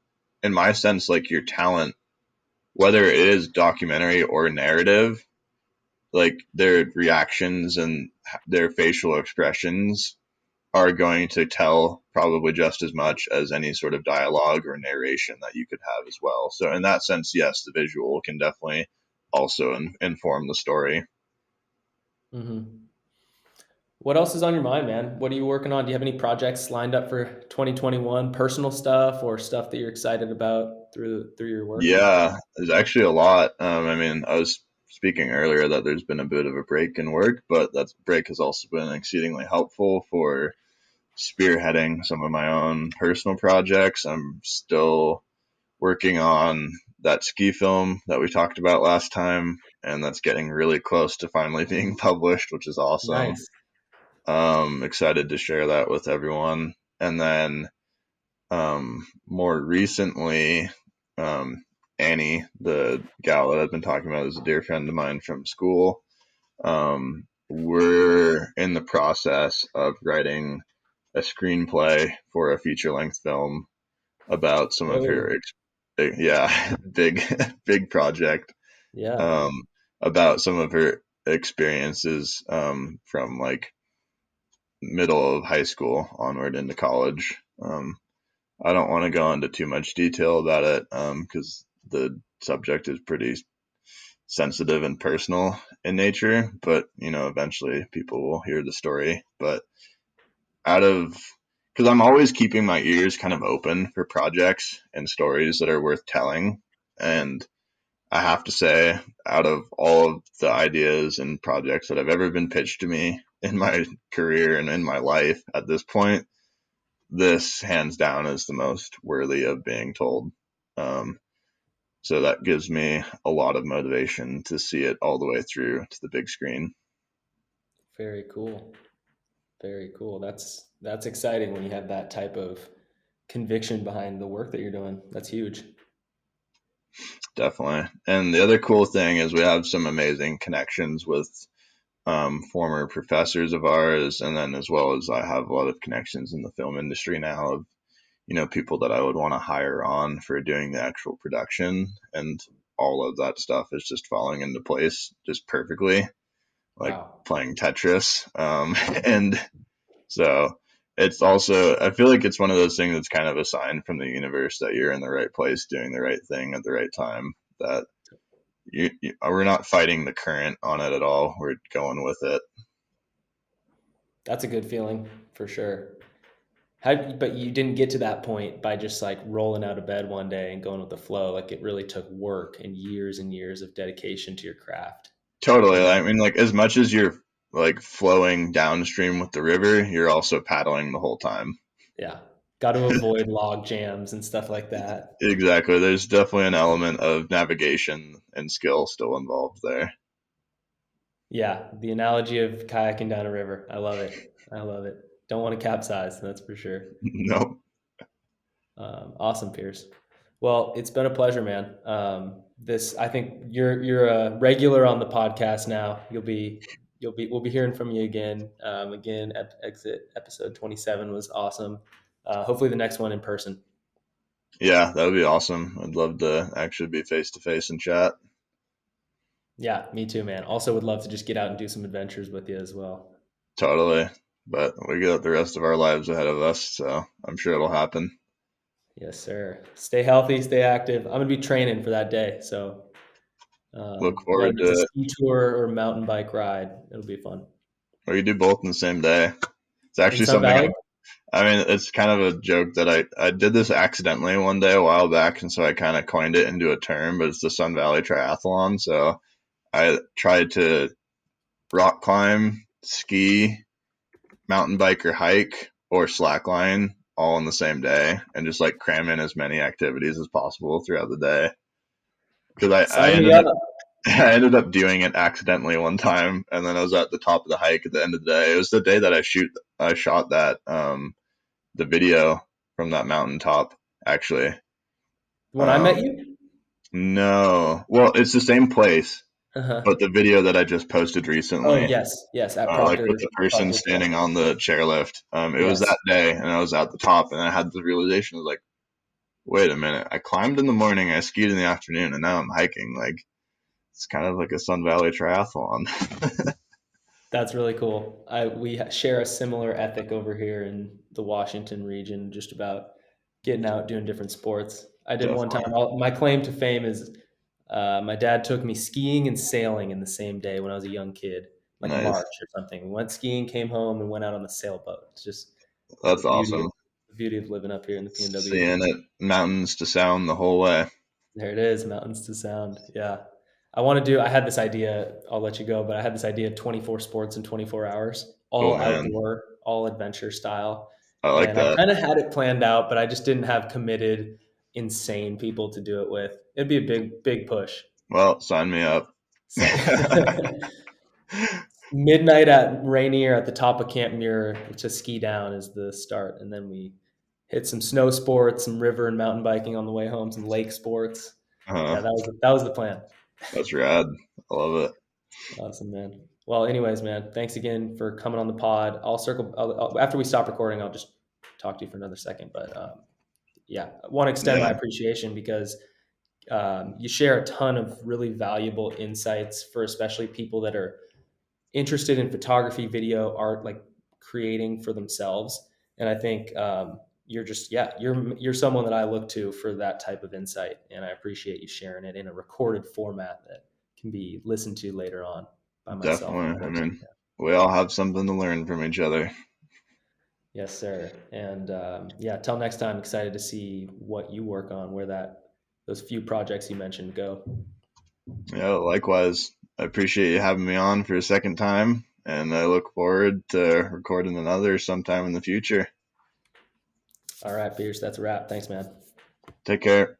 in my sense, like your talent, whether it is documentary or narrative, like their reactions and their facial expressions are going to tell probably just as much as any sort of dialogue or narration that you could have as well. So in that sense, yes, the visual can definitely also inform the story. Hmm. What else is on your mind, man? What are you working on? Do you have any projects lined up for 2021? Personal stuff or stuff that you're excited about through your work? Yeah, there's actually a lot. I mean, I was speaking earlier that there's been a bit of a break in work, but that break has also been exceedingly helpful for spearheading some of my own personal projects. I'm still working on that ski film that we talked about last time, and that's getting really close to finally being published, which is awesome. Nice. Excited to share that with everyone. And then more recently, um, Annie, the gal that I've been talking about, is a dear friend of mine from school. We're in the process of writing a screenplay for a feature length film about some of her, Whoa. yeah, big, big project, Yeah. um, about some of her experiences from like middle of high school onward into college. I don't want to go into too much detail about it because the subject is pretty sensitive and personal in nature, but eventually people will hear the story. But out of because I'm always keeping my ears kind of open for projects and stories that are worth telling. And I have to say, out of all of the ideas and projects that have ever been pitched to me in my career and in my life at this point, this hands down is the most worthy of being told. Um, so that gives me a lot of motivation to see it all the way through to the big screen. Very cool. Very cool. That's exciting when you have that type of conviction behind the work that you're doing. That's huge. Definitely. And the other cool thing is we have some amazing connections with former professors of ours, and then as well as I have a lot of connections in the film industry now of people that I would want to hire on for doing the actual production, and all of that stuff is just falling into place just perfectly, like Wow. playing Tetris. And so it's also, I feel like it's one of those things that's kind of a sign from the universe that you're in the right place doing the right thing at the right time. That we're not fighting the current on it at all. We're going with it. That's a good feeling for sure. But you didn't get to that point by just like rolling out of bed one day and going with the flow. Like it really took work and years of dedication to your craft to Totally. get. I mean, like as much as you're like flowing downstream with the river, you're also paddling the whole time. Yeah. Got to avoid log jams and stuff like that. Exactly. There's definitely an element of navigation and skill still involved there. Yeah. The analogy of kayaking down a river. I love it. I love it. Don't want to capsize. That's for sure. Nope. Awesome, Pierce. Well, it's been a pleasure, man. I think you're a regular on the podcast now. We'll be hearing from you again. Exit episode 27 was awesome. Hopefully the next one in person. Yeah, that would be awesome. I'd love to actually be face to face and chat. Yeah, me too, man. Also would love to just get out and do some adventures with you as well. Totally. But we got the rest of our lives ahead of us, so I'm sure it'll happen. Yes, sir. Stay healthy, stay active. I'm gonna be training for that day. So Look whether forward it's a to it. ski tour or mountain bike ride, it'll be fun. We could do both in the same day. It's In actually Sun something Valley? I mean, it's kind of a joke that I did this accidentally one day a while back, and so I kind of coined it into a term, but it's the Sun Valley Triathlon. So I tried to rock climb, ski, mountain bike or hike, or slackline all in the same day, and just like cram in as many activities as possible throughout the day. Because I Sign me ended up. up I ended up doing it accidentally one time, and then I was at the top of the hike at the end of the day. It was the day that I shot that the video from that mountaintop, actually. When I met Um, you? no, well, it's the same place, Uh-huh. but the video that I just posted Oh, recently, yes. Yes, at like with the person Proctor Trail. standing on the chairlift, it was Yes. that day, and I was at the top, and I had the realization, I was like, wait a minute, I climbed in the morning, I skied in the afternoon, and now I'm hiking. Like, it's kind of like a Sun Valley triathlon. That's really cool. Share a similar ethic over here in the Washington region, just about getting out doing different sports. I did one time. Definitely My claim to fame is my dad took me skiing and sailing in the same day when I was a young kid, like nice. March or something. We went skiing, came home, and went out on the sailboat. It's just the That's beauty of awesome. the beauty of living up here in the PNW. Seeing it mountains to sound the whole way. There it is, mountains to sound. Yeah. I had this idea, I'll let you go, but I had this idea of 24 sports in 24 hours, Oh all man, outdoor, all adventure style. I like And I that. kind of had it planned out, but I just didn't have committed, insane people to do it with. It'd be a big push. Well, sign me up. So midnight at Rainier at the top of Camp Muir to ski down is the start. And then we hit some snow sports, some river and mountain biking on the way home, some lake sports. Yeah, uh, that was the plan. that's rad. I love it. Awesome, man. Well, anyways, man, thanks again for coming on the pod. After we stop recording. I'll just talk to you for another second. But yeah, I want to extend my Yeah, appreciation because you share a ton of really valuable insights for especially people that are interested in photography, video, art, like creating for themselves. And I think you're someone that I look to for that type of insight, and I appreciate you sharing it in a recorded format that can be listened to later on by myself and definitely. I others. mean, Yeah. we all have something to learn from each other. Yes, sir. And yeah, till next time. Excited to see what you work on, where those few projects you mentioned go. Yeah, likewise. I appreciate you having me on for a second time, and I look forward to recording another sometime in the future. All right, Pierce. That's a wrap. Thanks, man. Take care.